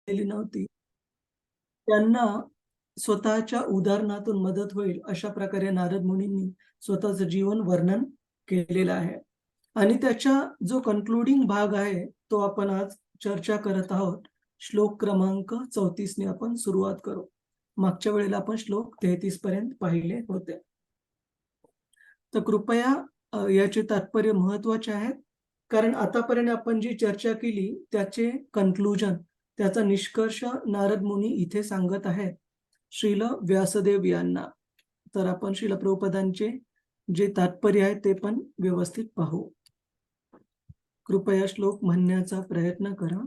केलेली नव्हती. त्यांना स्वतःच्या उदाहरणातून मदत होईल अशा प्रकारे नारद मुनींनी स्वतःचं जीवन वर्णन केलेलं आहे. आणि त्याच्या जो कन्क्लुडिंग भाग आहे, तो आपण आज चर्चा करत आहोत. श्लोक क्रमांक 34 ने आपण सुरुवात करू. मागच्या वेळेला आपण श्लोक 33 पर्यंत पाहिले होते. तर कृपया याचे तात्पर्य महत्वाचे आहेत, कारण आतापर्यंत आपण जी चर्चा केली त्याचे कन्क्लुजन, त्याचा निष्कर्ष नारद मुनी इथे सांगत आहेत श्रील व्यासदेव यांना. तर आपण श्रील प्रभुपादांचे जे तात्पर्य आहे ते पण व्यवस्थित पाहू. कृपया श्लोक म्हणण्याचा प्रयत्न करा.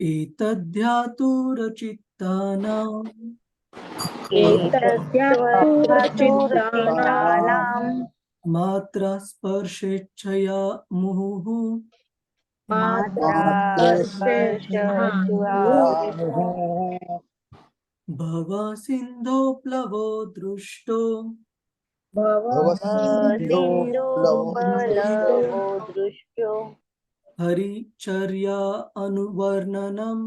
एतद्ध्यातुरचित्तानां मात्रा स्पर्शेच्छया मुहुः भव सिन्धो प्लवो दृष्टो हरिचर्या अनुवर्णनम्.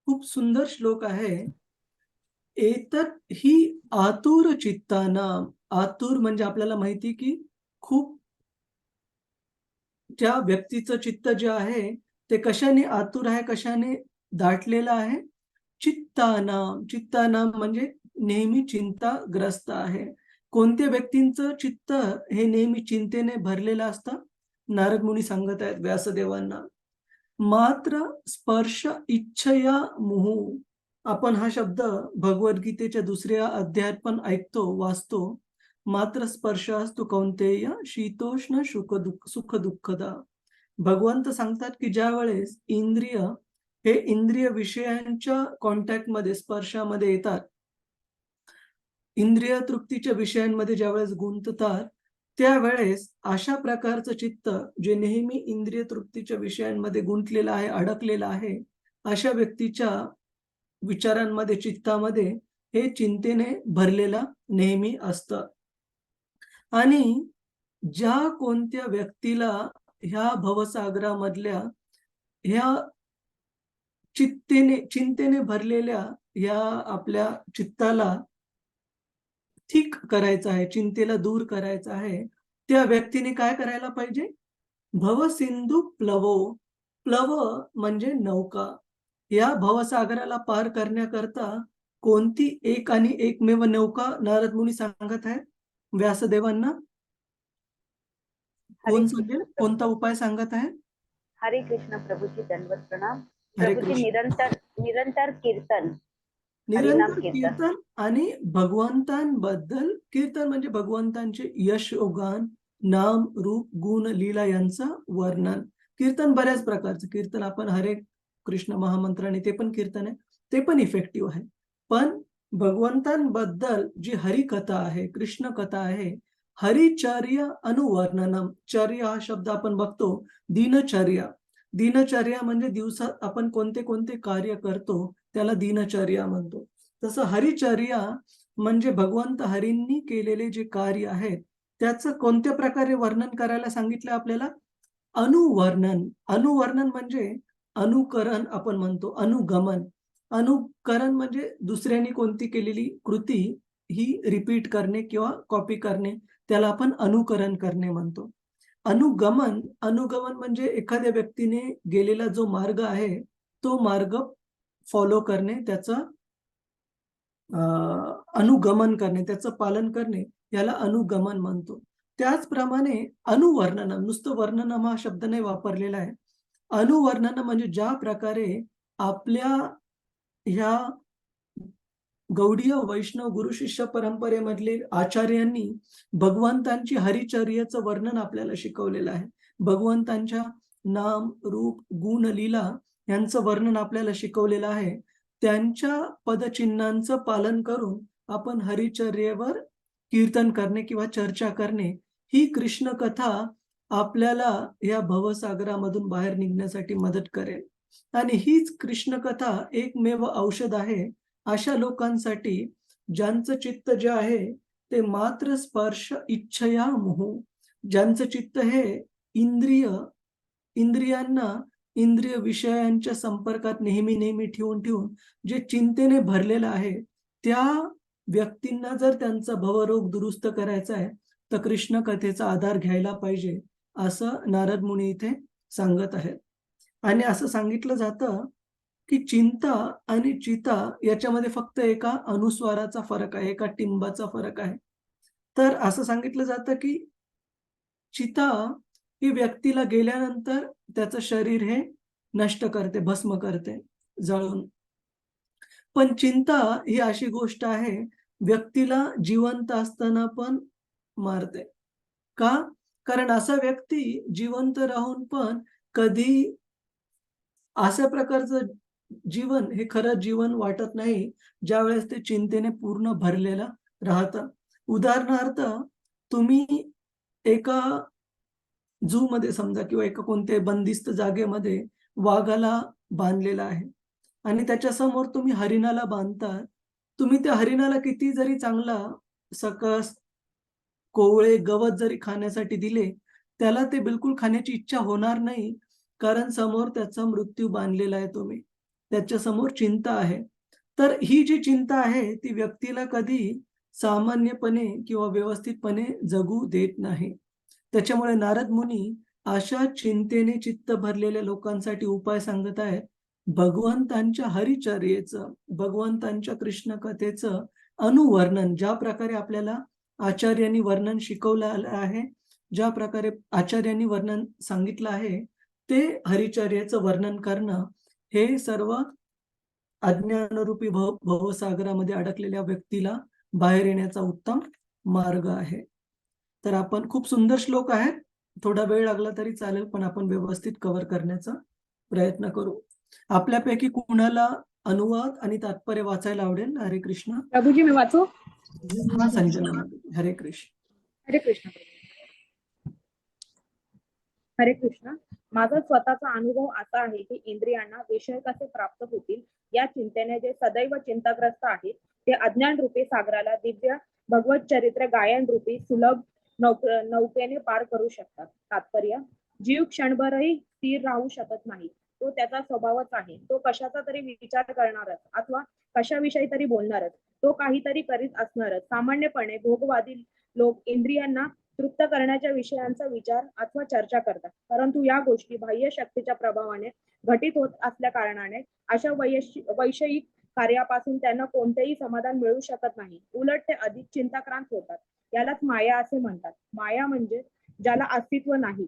खूप सुंदर श्लोक आहे. एतत् ही आतुर चित्तानां. आतुर म्हणजे आपल्याला माहिती की खूप त्या व्यक्तीचं चित्त जे आहे ते कशाने आतुर आहे, कशाने दाटलेलं आहे? चित्तानां. चित्तानां म्हणजे नेहमी चिंताग्रस्त आहे. कोणत्या व्यक्तींचं चित्त हे नेहमी चिंतेने भरलेलं असतं? नारद मुनी सांगत आहेत व्यासदेवांना. मात्र स्पर्श इच्छया मुहु. आपण हा शब्द भगवद्गीतेच्या दुसऱ्या अध्यायात पण ऐकतो, वाचतो. मात्र स्पर्श असतो कौंतेय शीतोष्ण सुख दुःखदा. भगवंत सांगतात की ज्या वेळेस इंद्रिय हे इंद्रिय विषयांच्या कॉन्टॅक्टमध्ये, स्पर्शामध्ये येतात, इंद्रिय तृप्तीच्या विषयांमध्ये ज्यावेळेस गुंततात, त्यावेळेस अशा प्रकारचं चित्त जे नेहमी इंद्रिय तृप्तीच्या विषयांमध्ये गुंतलेलं आहे, अडकलेलं आहे, अशा व्यक्तीच्या विचारांमध्ये, चित्तामध्ये हे चिंतेने भरलेलं नेहमी असतं. आणि ज्या कोणत्या व्यक्तीला ह्या भवसागरामधल्या ह्या चिंतेने भरलेल्या ह्या आपल्या चित्ताला ठीक करायचं आहे, चिंतेला दूर करायचं आहे, त्या व्यक्तीने काय करायला पाहिजे? भवसिंधू प्लवो. प्लव म्हणजे नौका. या भवसागराला पार करण्याकरता कोणती एक आणि एकमेव नौका नारद मुनी सांगत आहेत व्यासदेवांना? कोण सांगेल? कोणता उपाय सांगत आहे? हरे कृष्ण प्रभूजी, दंडवत प्रणाम. हरे प्रभूजी, कृष्ण. निरंतर कीर्तन, निरंतर कीर्तन आणि भगवंतांबद्दल कीर्तन म्हणजे भगवंतांचे यश, गान, नाम, रूप, गुण, लीला यांचं वर्णन. कीर्तन बऱ्याच प्रकारचं कीर्तन, आपण हरे कृष्ण महामंत्राने ते पण कीर्तन आहे, ते पण इफेक्टिव्ह आहे. पण भगवंतांबद्दल जी हरिकथा आहे, कृष्ण कथा आहे, हरिचर्या अनुवर्णनम. चर्या हा शब्द आपण बघतो, दिनचर्या. दिनचर्या म्हणजे दिवसात आपण कोणते कोणते कार्य करतो त्याला दिनचर्या म्हणतो. तसं हरिचर्या म्हणजे भगवंत हरींनी केलेले जे कार्य आहेत त्याचं कोणत्या प्रकारे वर्णन करायला सांगितलं आपल्याला? अनुवर्णन. अनुवर्णन म्हणजे अनुकरण आपण म्हणतो, अनुगमन. अनुकरण म्हणजे दुसऱ्यांनी कोणती केलेली कृती ही रिपीट करणे किंवा कॉपी करणे, त्याला आपण अनुकरण करणे म्हणतो. अनुगमन म्हणजे एखाद्या व्यक्तीने गेलेला जो मार्ग आहे तो मार्ग फॉलो करणे, त्याचं अनुगमन करणे, त्याचं पालन करणे, याला अनुगमन म्हणतो. त्याचप्रमाणे अनुवर्णनम, नुसतं वर्णनम हा शब्द नाही वापरलेला आहे. अनुवर्णनम म्हणजे ज्या प्रकारे आपल्या ह्या गौडीय वैष्णव गुरु शिष्य परंपरेमधले आचार्यांनी भगवंतांची हरिचर्येचं वर्णन आपल्याला शिकवलेलं आहे. भगवंतांच्या नाम, रूप, गुण, लीला यांचं वर्णन आपल्याला शिकवलेलं आहे. त्यांच्या पदचिन्हांचं पालन करून आपण हरिचर्येवर कीर्तन करणे किंवा चर्चा करणे, ही कृष्ण कथा आपल्याला या भवसागरामधून बाहेर निघण्यासाठी मदत करेल. आणि हीच कृष्ण कथा एकमेव औषध आहे अशा लोकांसाठी ज्यांचं चित्त जे आहे ते मात्र स्पर्श इच्छया मोह, ज्यांचं चित्त हे इंद्रियांना इंद्रिय विषयांच्या संपर्कात नेहमी नेहमी ठेवून ठेवून जे चिंतेने भरलेलं आहे, त्या व्यक्तींना जर त्यांचा भवरोग दुरुस्त करायचा आहे तर कृष्ण कथेचा आधार घ्यायला पाहिजे, असं नारद मुनी इथे सांगत आहेत. आणि असं सांगितलं जातं की चिंता आणि चिता याच्यामध्ये फक्त एका अनुस्वाराचा फरक आहे, एका टिंबाचा फरक आहे. तर असं सांगितलं जातं की चिता ही व्यक्तीला गेल्यानंतर त्याचं शरीर हे नष्ट करते, भस्म करते जळून. पण चिंता ही अशी गोष्ट आहे, व्यक्तीला जिवंत असताना पण मारते. का? कारण असा व्यक्ती जिवंत राहून पण कधी अशा प्रकारचं जीवन हे खरं जीवन वाटत नाही, ज्यावेळेस ते चिंतेने पूर्ण भरलेलं राहतं. उदाहरणार्थ, तुम्ही एका झूमध्ये समजा किंवा एका कोणत्याही बंदिस्त जागेमध्ये वाघाला बांधलेलं आहे आणि त्याच्यासमोर तुम्ही हरिणाला बांधता. तुम्ही त्या हरिणाला किती जरी चांगला सकस कोवळे गवत जरी खाण्यासाठी दिले, त्याला ते बिलकुल खाण्याची इच्छा होणार नाही. कारण समोर त्याचा मृत्यू बांधलेला आहे तुम्ही. त्याच्यासमोर चिंता आहे. तर ही जी चिंता आहे, ती व्यक्तीला कधी सामान्यपणे किंवा व्यवस्थितपणे जगू देत नाही. त्याच्यामुळे नारद मुनी अशा चिंतेने चित्त भरलेल्या लोकांसाठी उपाय सांगत आहेत. भगवंतांच्या हरिचर्येचं, भगवंतांच्या कृष्ण कथेचं अनुवर्णन ज्या प्रकारे आपल्याला आचार्यांनी वर्णन शिकवलं आलं आहे, ज्या प्रकारे आचार्यांनी वर्णन सांगितलं आहे, ते हरिचर्येचं वर्णन करणं हे सर्व अज्ञानरूपी भवसागरामध्ये अडकलेल्या व्यक्तीला बाहेर येण्याचा उत्तम मार्ग आहे. तर आपण खूप सुंदर श्लोक आहेत. थोडा वेळ लागला तरी चालेल, पण आपण व्यवस्थित कव्हर करण्याचा प्रयत्न करू. आपल्यापैकी कुणाला अनुवाद आणि तात्पर्य वाचायला आवडेल? हरे कृष्ण. प्रभुजी मी वाचू? संजना माते. हरे कृष्ण. हरे कृष्ण. हरे कृष्ण. माझा स्वतःचा अनुभव असा आहे की इंद्रियांना विषय कसे प्राप्त होतील या चिंतेने जे सदैव चिंताग्रस्त आहेत ते अज्ञान रूपी सागराला दिव्य भगवत चरित्र गायन रूपी सुलभ नौकेने पार करू शकतात. तात्पर्य: जीव क्षणभरही स्थिर राहू शकत नाही. तो त्याचा स्वभावच आहे. तो कशाचा तरी विचार करणारच अथवा कशाविषयी तरी बोलणारच. तो काहीतरी करीत असणारच. सामान्यपणे भोगवादी लोक इंद्रियांना तृप्त करण्याच्या विषयांचा विचार अथवा चर्चा करतात. परंतु या गोष्टी बाह्य शक्तीच्या प्रभावाने घटित होत असल्या कारणाने अशा वैषयिक कार्यापासून त्यांना कोणतेही समाधान मिळू शकत नाही. उलट ते अधिक चिंताक्रांत होतात. यालाच माया असे म्हणतात. माया म्हणजे ज्याला अस्तित्व नाही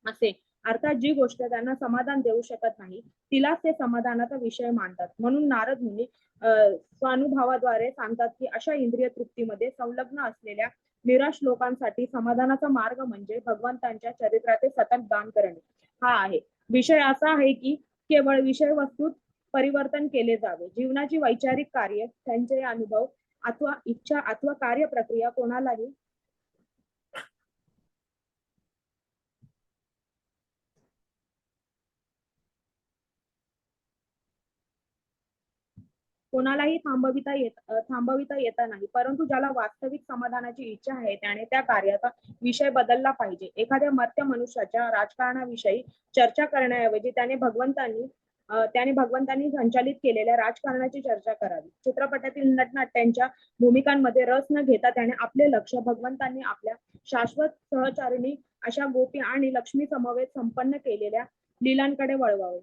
असे. अर्थात जी गोष्ट त्यांना समाधान देऊ शकत नाही तिलाच ते समाधानाचा विषय मानतात. म्हणून नारद मुनी स्वानुभवाद्वारे सांगतात की अशा इंद्रिय तृप्तीमध्ये संलग्न असलेल्या निराश लोकांसाठी समाधानाचा मार्ग म्हणजे भगवंतांच्या चरित्राचे सतत गान करणे हा आहे. विषय असा आहे की केवळ विषय वस्तूत परिवर्तन केले जावे. जीवनाची वैचारिक कार्य, त्यांचे अनुभव अथवा इच्छा अथवा कार्य प्रक्रिया कोणालाही थांबविता येता नाही. परंतु ज्याला वास्तविक समाधानाची इच्छा आहे त्याने त्या कार्याचा विषय बदलला पाहिजे. एखाद्या मर्त्य मनुष्याच्या राजकारणाविषयी चर्चा करण्याऐवजी त्याने भगवंतांनी संचालित केलेल्या राजकारणाची चर्चा करावी. चित्रपटातील नटनाट्यांच्या भूमिकांमध्ये रस न घेता त्याने आपले लक्ष भगवंतांनी आपल्या शाश्वत सहचारिणी अशा गोपी आणि लक्ष्मी समवेत संपन्न केलेल्या लीलांकडे वळवावे.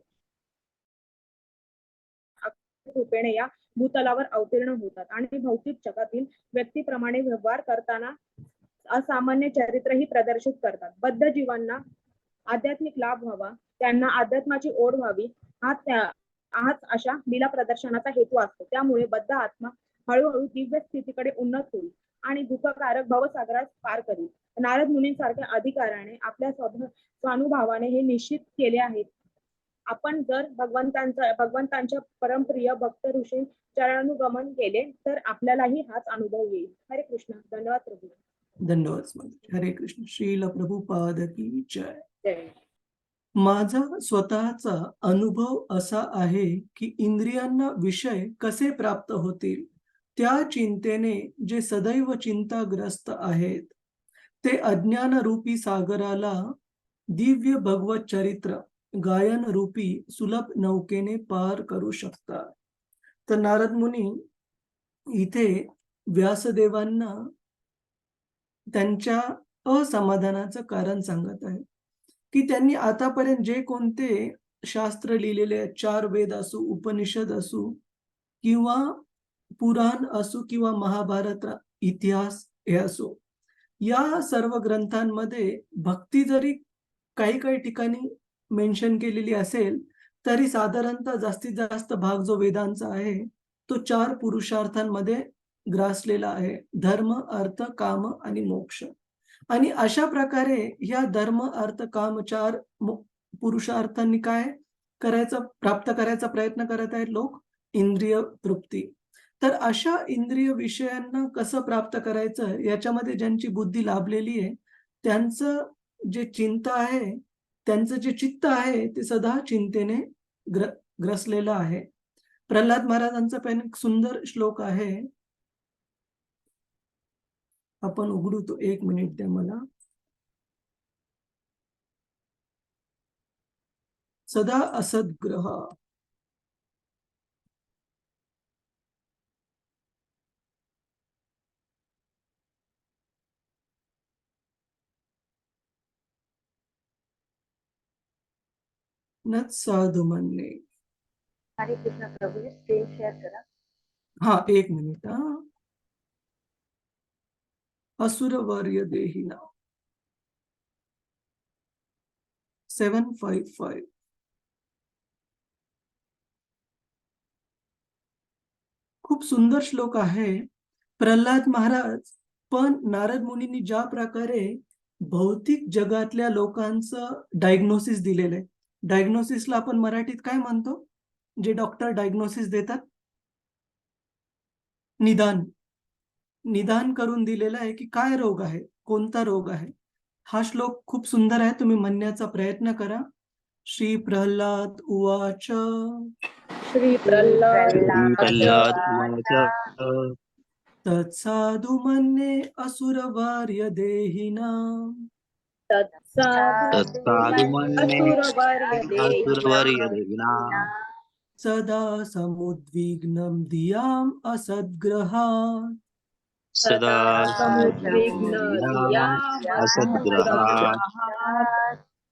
रूपेणे या भूतलावर अवतीर्ण होतात आणि भौतिक जगातील व्यक्तीप्रमाणे व्यवहार करताना असामान्य चरित्रही प्रदर्शित करतात. बद्ध जीवांना आध्यात्मिक लाभ व्हावा, त्यांना अध्यात्माची ओढ व्हावी हाच अशा लीला प्रदर्शनाचा हेतू असतो. त्यामुळे बद्ध आत्मा हळूहळू दिव्य स्थितीकडे उन्नत होईल आणि दुःखकारक भवसागरात पार करील. नारद मुनींसारख्या अधिकाऱ्याने आपल्या स्वानुभवाने हे निश्चित केले आहे. आपण जर भगवंतांच्या परमप्रिय भक्त ऋषी चरणानुगमन केले तर आपल्यालाही हाच अनुभव येईल. हरे कृष्ण. धन्यवाद प्रभू. धन्यवाद. हरे कृष्ण. श्रील प्रभुपाद की जय. जय. माझा स्वतःचा अनुभव असा आहे की इंद्रियांना विषय कसे प्राप्त होतील त्या चिंतेने जे सदैव चिंताग्रस्त आहेत ते अज्ञानरूपी सागराला दिव्य भगवत चरित्र गायन रूपी सुलभ नौकेने पार करू शकतात. तर नारद मुनी इथे व्यासदेवांना त्यांच्या असमाधानाचं कारण सांगत आहे, की त्यांनी आतापर्यंत जे कोणते शास्त्र लिहिलेले आहेत, 4 वेद असू, उपनिषद असू किंवा पुराण असो किंवा महाभारत इतिहास हे असो, या सर्व ग्रंथांमध्ये भक्ती जरी काही-काही ठिकाणी मेन्शन केलेली असेल, तरी साधारणतः जास्तीत जास्त भाग जो वेदांचा आहे, तो 4 पुरुषार्थांमध्ये ग्रासलेला आहे. धर्म, अर्थ, काम आणि मोक्ष. आणि अशा प्रकारे ह्या धर्म, अर्थ, काम 4 पुरुषार्थांनी काय प्राप्त करायचा प्रयत्न करत आहेत लोक? इंद्रिय तृप्ती. तर अशा इंद्रिय विषयांना कसं प्राप्त करायचं याच्यामध्ये ज्यांची बुद्धी लाभलेली आहे, त्यांचं जे चिंता आहे, त्यांचं जे चित्त आहे ते सदा चिंतेने ग्रसलेलं आहे. प्रल्हाद महाराजांचा पण एक सुंदर श्लोक आहे. आपण उघडू तो, 1 मिनिट द्या मला. सदा असद्ग्रह. न साधू म्हणणे. हरे कृष्ण प्रभूजी स्क्रीन शेअर करा. हा, 1 मिनिट. असुरवर्य देहिना 755. खूप सुंदर श्लोक आहे. प्रल्हाद महाराज पण नारद मुनींनी ज्या प्रकारे भौतिक जगातल्या लोकांचं डायग्नोसिस दिलेलं आहे. डायग्नोसिसला आपण मराठीत काय म्हणतो? जे डॉक्टर डायग्नोसिस देतात? निदान. निदान करून दिलेलं आहे की काय रोग आहे, कोणता रोग आहे. हा श्लोक खूप सुंदर आहे. तुम्ही म्हणण्याचा प्रयत्न करा. श्री प्रल्हाद उवाच. श्री प्रल्हाद प्रल्हाद तत्साधु मन्ये असुरवर्य देहिनां तत्साधु मन्ये असुरवर्य देहिनां सदा समुद्विग्नं धियाम् असद्ग्रहात् सदा असद्ग्रहात्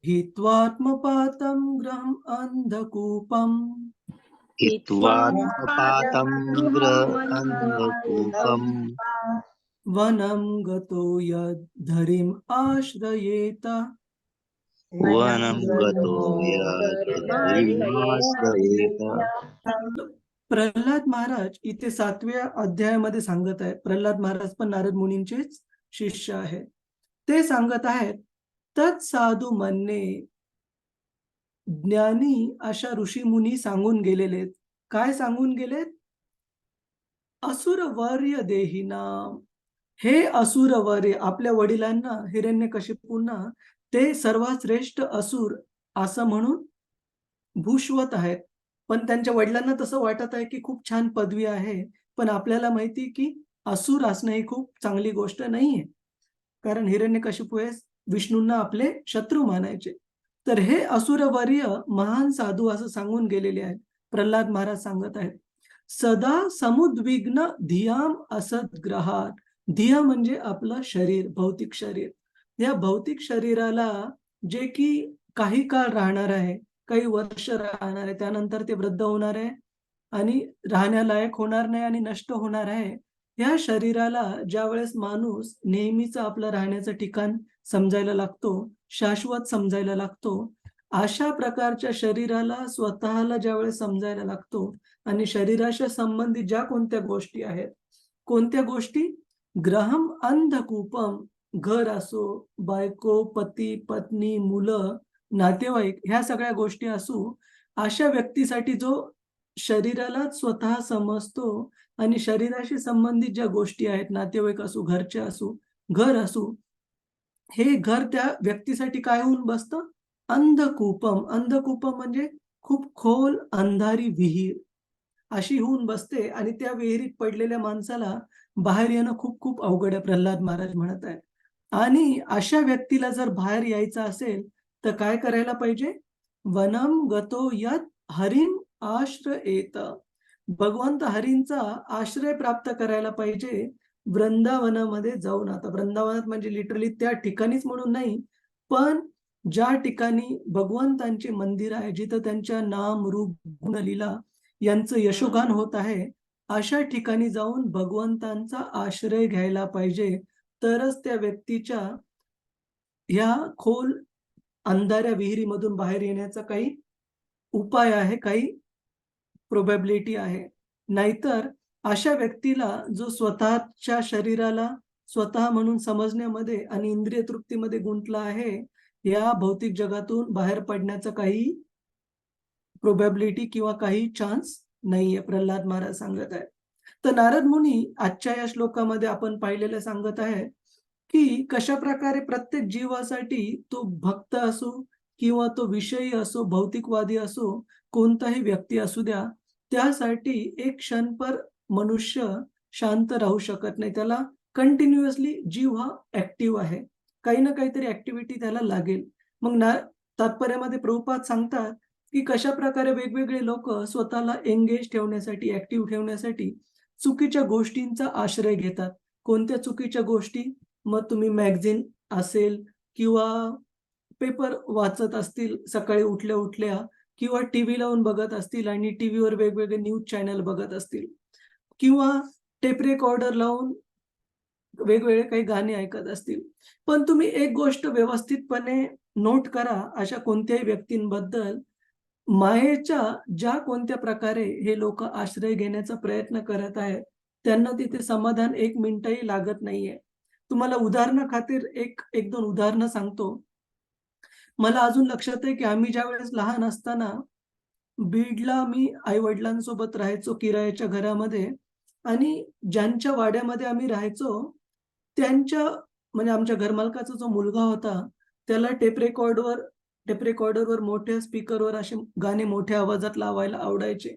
हित्वात्मपातं ग्रहम् अन्धकूपम् हित्वात्मपातं अंधकूपम् वनं गतो यद्धरिम् आश्रयेत. वनं गतो यदरिमाश्रयेत. प्रल्हाद महाराज इथे 7व्या अध्यायामध्ये सांगत आहे. प्रल्हाद महाराज पण नारद मुनींचेच शिष्य आहेत. ते सांगत आहेत, तत्साधू म्हणणे, ज्ञानी अशा ऋषी मुनी सांगून गेलेले आहेत. काय सांगून गेलेत? असुरवर्य देहिनां. हे असुरवर्य, आपल्या वडिलांना हिरण्यकशिपूंना ते सर्वात श्रेष्ठ असुर असं म्हणून भूषवत आहेत. पण त्यांच्या वडिलांना तसं वाटत आहे की खूप छान पदवी आहे. पण आपल्याला माहिती की असुर असणं ही खूप चांगली गोष्ट नाहीये. कारण हिरण्यकशिपू हे विष्णूंना आपले शत्रू मानायचे. तर हे असुरवर्य महान साधू असं सांगून गेलेले आहेत. प्रल्हाद महाराज सांगत आहेत, सदा समुद्विग्न धियाम असद्ग्रहात. धिया म्हणजे आपलं शरीर, भौतिक शरीर. या भौतिक शरीराला जे की काही काळ राहणार आहे, काही वर्ष राहणार आहे, त्यानंतर ते वृद्ध होणार आहे आणि राहण्यालायक होणार नाही आणि नष्ट होणार आहे. या शरीराला ज्यावेळेस माणूस नेहमीचं आपलं राहण्याचं ठिकाण समजायला लागतो, शाश्वत समजायला लागतो, अशा प्रकारच्या शरीराला स्वतःला ज्यावेळेस समजायला लागतो आणि शरीराच्या संबंधित ज्या कोणत्या गोष्टी आहेत, कोणत्या गोष्टी? ग्रहम अंधकूपम, घर असो, बायको, पती, पत्नी, मुलं, नातेवाईक, ह्या सगळ्या गोष्टी असू, अशा व्यक्तीसाठी जो शरीराला स्वतः समजतो आणि शरीराशी संबंधित ज्या गोष्टी आहेत, नातेवाईक असू, घरचे असू, घर असू, हे घर त्या व्यक्तीसाठी काय होऊन बसतं? अंधकूपम. अंधकूपम म्हणजे खूप खोल अंधारी विहीर अशी होऊन बसते आणि त्या विहिरीत पडलेल्या माणसाला बाहेर येणं खूप खूप अवघड आहे, प्रल्हाद महाराज म्हणत आहेत. आणि अशा व्यक्तीला जर बाहेर यायचं असेल तर काय करायला पाहिजे? वनम गतो यत हरिम आश्रयेत. भगवंत हरींचा आश्रय प्राप्त करायला पाहिजे वृंदावनामध्ये जाऊन. आता वृंदावनात म्हणजे लिटरली त्या ठिकाणीच म्हणून नाही, पण ज्या ठिकाणी भगवंतांचे मंदिर आहे, जिथं त्यांच्या नाम, रूप, गुण, लीला यांचं यशोगान होत आहे, अशा ठिकाणी जाऊन भगवंतांचा आश्रय घ्यायला पाहिजे. तरच त्या व्यक्तीच्या ह्या खोल अंधाऱ्या विहिरीमधून बाहेर येण्याचा काही उपाय आहे, काही प्रोबॅबिलिटी आहे. नाहीतर अशा व्यक्तीला जो स्वतःच्या शरीराला स्वतः म्हणून समजण्यामध्ये आणि इंद्रिय तृप्तीमध्ये गुंतला आहे, या भौतिक जगातून बाहेर पडण्याचा काही प्रोबॅबिलिटी किंवा काही चान्स नाहीये, प्रल्हाद महाराज सांगत आहेत. तर नारद मुनी आजच्या या श्लोकामध्ये आपण पाहिलेलं सांगत आहे, की कशाप्रकारे प्रत्येक जीवासाठी तो भक्त असो किंवा तो विषयी असो, भौतिकवादी असो, कोणताही व्यक्ती असू द्या, त्यासाठी एक क्षणभर मनुष्य शांत राहू शकत नाही. त्याला कंटिन्युअसली जीव हा ऍक्टिव्ह आहे. काही ना काहीतरी ऍक्टिव्हिटी त्याला लागेल. मग तात्पर्यामध्ये प्रभुपाद सांगतात, की कशाप्रकारे वेगवेगळे लोक स्वतःला एंगेज ठेवण्यासाठी, ऍक्टिव्ह ठेवण्यासाठी चुकीच्या गोष्टींचा आश्रय घेतात. कोणत्या चुकीच्या गोष्टी? मग तुम्ही मॅगझिन असेल किंवा पेपर वाचत असतील सकाळी उठल्या-उठल्या किंवा टीव्ही लावून बघत असतील आणि टीव्हीवर वेगवेगळे न्यूज चॅनल बघत असतील किंवा टेप रेकॉर्डर लावून वेगवेगळे काही गाणे ऐकत असतील. पण तुम्ही एक गोष्ट व्यवस्थितपणे नोट करा, अशा कोणत्याही व्यक्तींबद्दल मायेच्या ज्या कोणत्या प्रकारे हे लोक आश्रय घेण्याचा प्रयत्न करत आहेत, त्यांना तिथे समाधान 1 मिनिटही लागत नाहीये. तुम्हाला उदाहरणाखातीर एक 2 उदाहरणं सांगतो. मला अजून लक्षात आहे, की आम्ही ज्यावेळेस लहान असताना बीडला मी आई-वडिलांसोबत राहायचो किरायाच्या घरामध्ये आणि ज्यांच्या वाड्यामध्ये आम्ही राहायचो, त्यांच्या म्हणजे आमच्या घरमालकाचा जो मुलगा होता, त्याला टेप रेकॉर्डरवर मोठ्या स्पीकरवर असे गाणे मोठ्या आवाजात लावायला आवडायचे.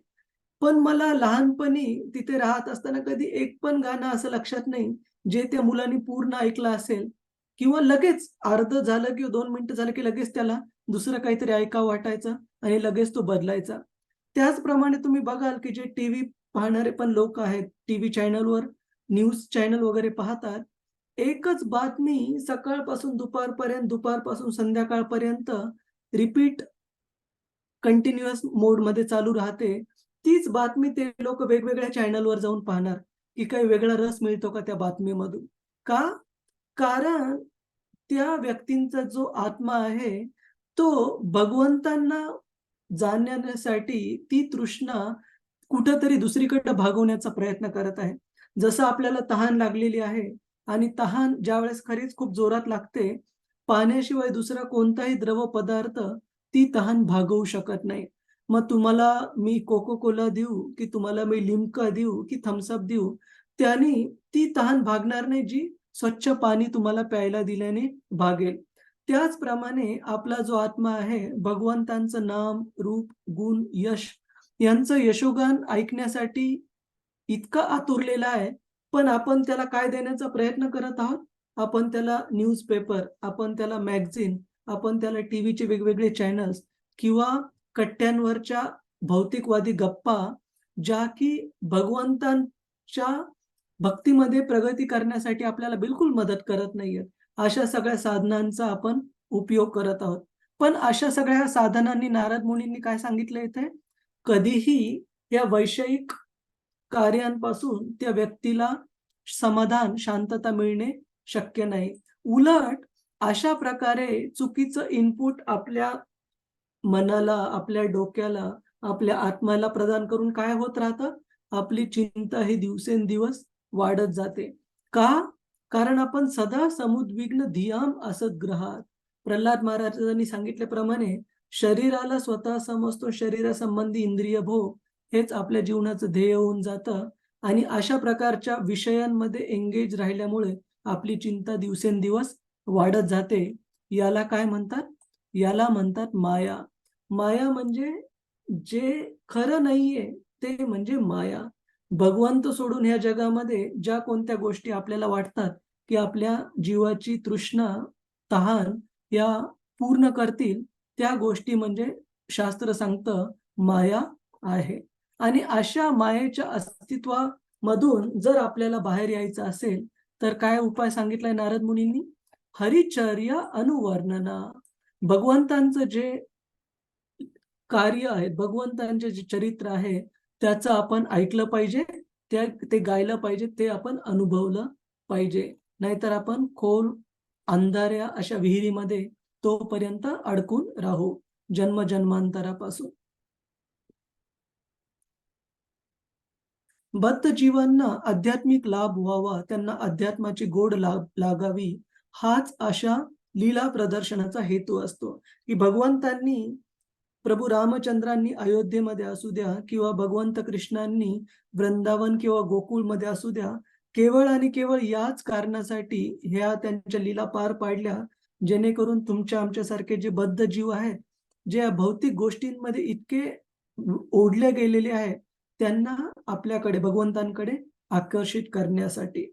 पण मला लहानपणी तिथे राहत असताना कधी एक पण गाणं असं लक्षात नाही, जे त्या मुलाने पूर्ण ऐकलं असेल किंवा लगेच अर्धं झालं किंवा 2 मिनिटं झालं, की लगेच त्याला दुसरं काहीतरी ऐकावं वाटायचं आणि लगेच तो बदलायचा. त्याचप्रमाणे तुम्ही बघाल, की जे टीव्ही पाहणारे पण लोक आहेत, टीव्ही चॅनलवर न्यूज चॅनल वगैरे पाहतात. एकच बातमी सकाळपासून दुपारपर्यंत, दुपारपासून संध्याकाळपर्यंत रिपीट कंटिन्युअस मोडमध्ये चालू राहते. तीच बातमी ते लोकं वेगवेगळ्या चॅनलवर जाऊन पाहणार, की काही वेगळा रस मिळतो का त्या बातमीमधून? का? कारण त्या व्यक्तींचा जो आत्मा आहे, तो भगवंतांना जाणण्यासाठी ती तृष्णा कुठेतरी दुसरीकडे भागवण्याचा प्रयत्न करत आहे. जसं आपल्याला तहान लागलेली आहे आणि तहान ज्यावेळेस खरीच खूप जोरात लागते, पाण्याशिवाय दुसरा कोणताही द्रव पदार्थ ती तहान भागवू शकत नाही. मग तुम्हाला मी कोका-कोला देऊ, की तुम्हाला मी लिम्का देऊ, की थम्स अप देऊ, त्यानी ती तहान भागणार नाही, जी स्वच्छ पाणी तुम्हाला प्यायला दिल्याने भागेल. त्याचप्रमाणे आपला जो आत्मा आहे, भगवंतांचं नाम, रूप, गुण, यश यांचं यशोगान ऐकण्यासाठी इतका आतुरलेला आहे, पण आपण त्याला काय देण्याचा प्रयत्न करत आहोत? आपण त्याला न्यूजपेपर, आपण त्याला मॅगझीन, आपण त्याला टीव्हीचे वेगवेगळे चॅनल्स किंवा कट्ट्यांवरच्या भौतिकवादी गप्पा, ज्या की भगवंतांच्या भक्तीमध्ये प्रगती करण्यासाठी आपल्याला बिलकुल मदत करत नाहीयेत. अशा सगळ्या साधनांचा आपण उपयोग करत आहोत. पण अशा सगळ्या साधनांनी नारद मुनींनी काय सांगितलं इथे? कधीही या वैषयिक कार्यांपासून त्या व्यक्तीला समाधान, शांतता मिळणे शक्य नाही. उलट अशा प्रकारे चुकीचं इनपुट आपल्या मनाला, आपल्या डोक्याला, आपल्या आत्म्याला प्रदान करून काय होत राहतं? आपली चिंता ही दिवसेंदिवस वाढत जाते. का? कारण आपण सदा समुद्विग्न धियाम असद्ग्रहात. प्रल्हाद महाराजांनी सांगितल्याप्रमाणे शरीराला स्वतः समजतो, शरीरासंबंधी इंद्रिय भोग हेच आपल्या जीवनाचं ध्येय होऊन जातं आणि अशा प्रकारच्या विषयांमध्ये एंगेज राहिल्यामुळे आपली चिंता दिवसेंदिवस वाढत जाते. याला काय म्हणतात? याला म्हणतात माया. माया म्हणजे जे खरं नाहीये ते म्हणजे माया. भगवंत सोडून ह्या जगामध्ये ज्या कोणत्या गोष्टी आपल्याला वाटतात की आपल्या जीवाची तृष्णा, तहान या पूर्ण करतील, त्या गोष्टी म्हणजे शास्त्र सांगतं माया आहे. आणि अशा मायेच्या अस्तित्वामधून जर आपल्याला बाहेर यायचं असेल, तर काय उपाय सांगितलाय नारद मुनींनी? हरिचर्या अनुवर्णना. भगवंतांचं जे कार्य आहे, भगवंतांचे जे चरित्र आहे, त्याचं आपण ऐकलं पाहिजे, ते गायलं पाहिजे, ते आपण अनुभवलं पाहिजे. नाहीतर आपण खोल अंधाऱ्या अशा विहिरीमध्ये तोपर्यंत अडकून राहू जन्मजन्मांतरापासून. बद्ध जीवांना आध्यात्मिक लाभ व्हावा, त्यांना अध्यात्माची गोड लागावी, हाच अशा लीला प्रदर्शनाचा हेतू असतो. की भगवंतांनी, प्रभू रामचंद्रांनी अयोध्येमध्ये असू द्या किंवा भगवंत कृष्णांनी वृंदावन किंवा गोकुळमध्ये असू द्या, केवळ आणि केवळ याच कारणासाठी ह्या त्यांच्या लीला पार पाडल्या, जेणेकरून तुमच्या आमच्यासारखे जे बद्ध जीव आहेत, जे भौतिक गोष्टींमध्ये इतके ओढले गेलेले आहेत, त्यांना आपल्याकडे, भगवंतांकडे आकर्षित करण्यासाठी.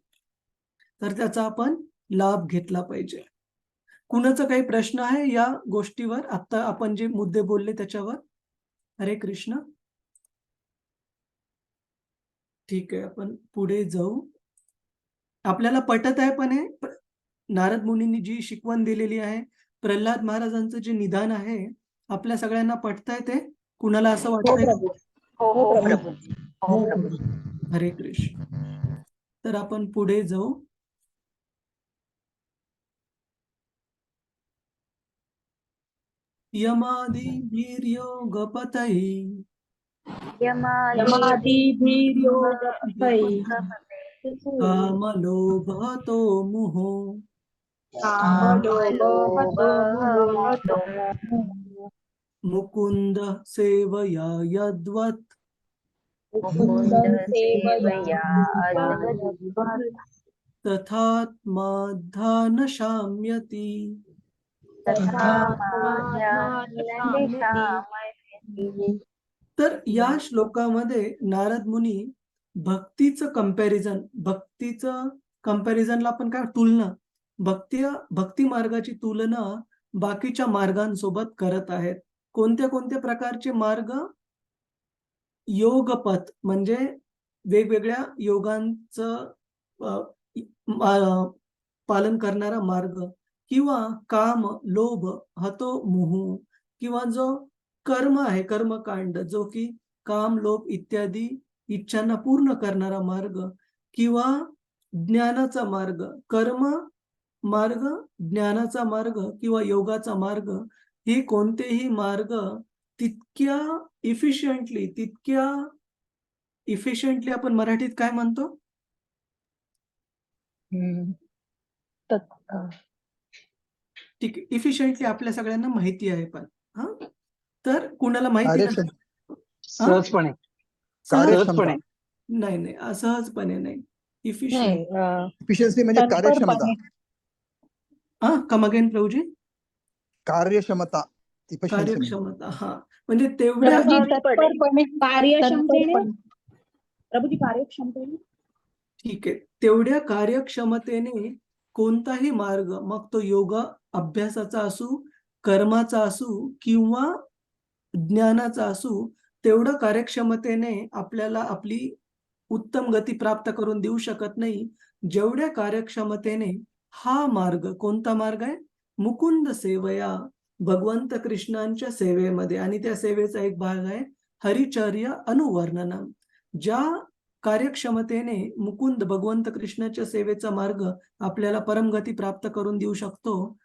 तर त्याचा आपण लाभ घेतला पाहिजे. कुणाचा काही प्रश्न आहे या गोष्टीवर, आता आपण जे मुद्दे बोलले त्याच्यावर? हरे कृष्ण. ठीक आहे, आपण पुढे जाऊ. आपल्याला पटत आहे पण हे नारद मुनींनी जी शिकवण दिलेली आहे, प्रल्हाद महाराजांचं जे निदान आहे, आपल्या सगळ्यांना पटतंय ते? कुणाला असं हो वाटतंय? प्रभू. हो हो हो प्रभू. प्रभूजी. हो प्रभूजी. हरे कृष्ण. तर आपण पुढे जाऊ. यमादिभिर्योगपतये यमादिभिर्योगपतये कामलोभतो मुहो कामलोभहतो मुहो मुकुंद सेवया यद्वत् मुकुंद सेवया तथात्माद्धा शाम्यति. तर या श्लोकामध्ये नारद मुनी भक्तीचं कंपॅरिझनला आपण काय, तुलना, भक्ती मार्गाची तुलना बाकीच्या मार्गांसोबत करत आहेत. कोणत्या कोणत्या प्रकारचे मार्ग? योगपथ म्हणजे वेगवेगळ्या योगांचं पालन करणारा मार्ग, किंवा काम, लोभ, हतो मुहू, किंवा जो कर्म आहे, कर्मकांड, जो की काम, लोभ इत्यादी इच्छांना पूर्ण करणारा मार्ग, किंवा ज्ञानाचा मार्ग, कर्म मार्ग, ज्ञानाचा मार्ग किंवा योगाचा मार्ग. हे कोणतेही मार्ग तितक्या इफिशियंटली आपण मराठीत काय म्हणतो? ठीक आहे, इफिशियंटली आपल्या सगळ्यांना माहिती आहे, पण तर कुणाला माहिती नाही, सहजपणे नाही, असहजपणे नाही, इफिशियन्सी म्हणजे कार्यक्षमता. Come again Prabhuji. कार्यक्षमता. कार्यक्षमता, म्हणजे तेवढ्या प्रभूजी कार्यक्षमतेने. ठीक आहे, तेवढ्या कार्यक्षमतेने कोणताही मार्ग, मग तो योगा अभ्यासाचा असू, कर्माचा असू किंवा ज्ञानाचा असू, तेवढं कार्यक्षमतेने आपल्याला आपली उत्तम गती प्राप्त करून देऊ शकत नाही, जेवढ्या कार्यक्षमतेने हा मार्ग, कोणता मार्ग आहे? मुकुंद सेवया, भगवंत कृष्णांच्या सेवेमध्ये. आणि त्या सेवेचा एक भाग आहे हरिचर्या अनुवर्णनम. ज्या कार्यक्षमतेने मुकुंद, भगवंत कृष्णाच्या सेवेचा मार्ग आपल्याला परमगती प्राप्त करून देऊ शकतो,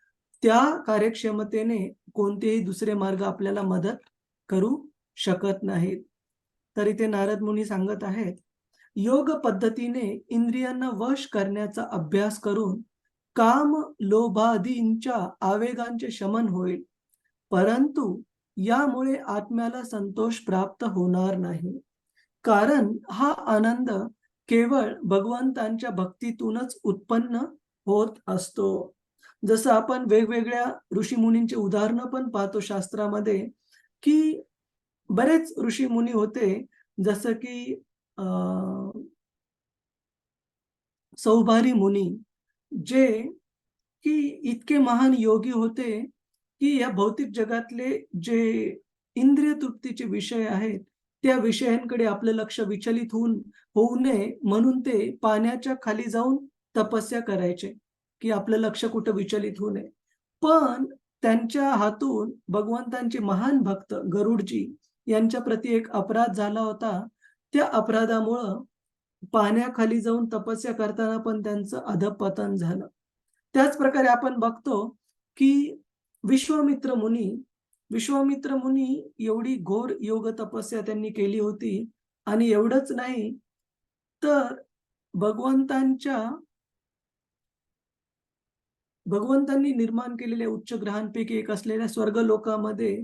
त्या कार्यक्षमतेने कोणतेही दुसरे मार्ग आपल्याला मदत करू शकत नाहीत. तर इथे नारद मुनी सांगत आहेत, योग पद्धतीने इंद्रियांना वश करण्याचा अभ्यास करून काम, लोभादींच्या आवेगांचे शमन होईल, परंतु यामुळे आत्म्याला संतोष प्राप्त होणार नाही. कारण हा आनंद केवळ भगवंतांच्या भक्तीतूनच उत्पन्न होत असतो. जसं आपण वेगवेगळ्या ऋषीमुनींची उदाहरणं पण पाहतो शास्त्रामध्ये, की बरेच ऋषीमुनी होते, जसं की अ, सौभारी मुनी, जे की इतके महान योगी होते, की या भौतिक जगातले जे इंद्रिय तृप्तीचे विषय आहेत, त्या विषयांकडे आपलं लक्ष विचलित होऊ नये म्हणून ते पाण्याच्या खाली जाऊन तपस्या करायचे, की आपलं लक्ष कुठं विचलित होऊ नये. पण त्यांच्या हातून भगवंतांचे महान भक्त गरुडजी यांच्या प्रती एक अपराध झाला होता. त्या अपराधामुळं पाण्याखाली जाऊन तपस्या करताना पण त्यांचं अधःपतन झालं. त्याच प्रकारे आपण बघतो, की विश्वामित्र मुनी विश्वामित्र मुनी एवढी घोर योग तपस्या त्यांनी केली होती आणि एवढंच नाही, तर भगवंतांच्या भगवंतांनी निर्माण केलेल्या उच्च ग्रहांपैकी एक असलेल्या स्वर्गलोकामध्ये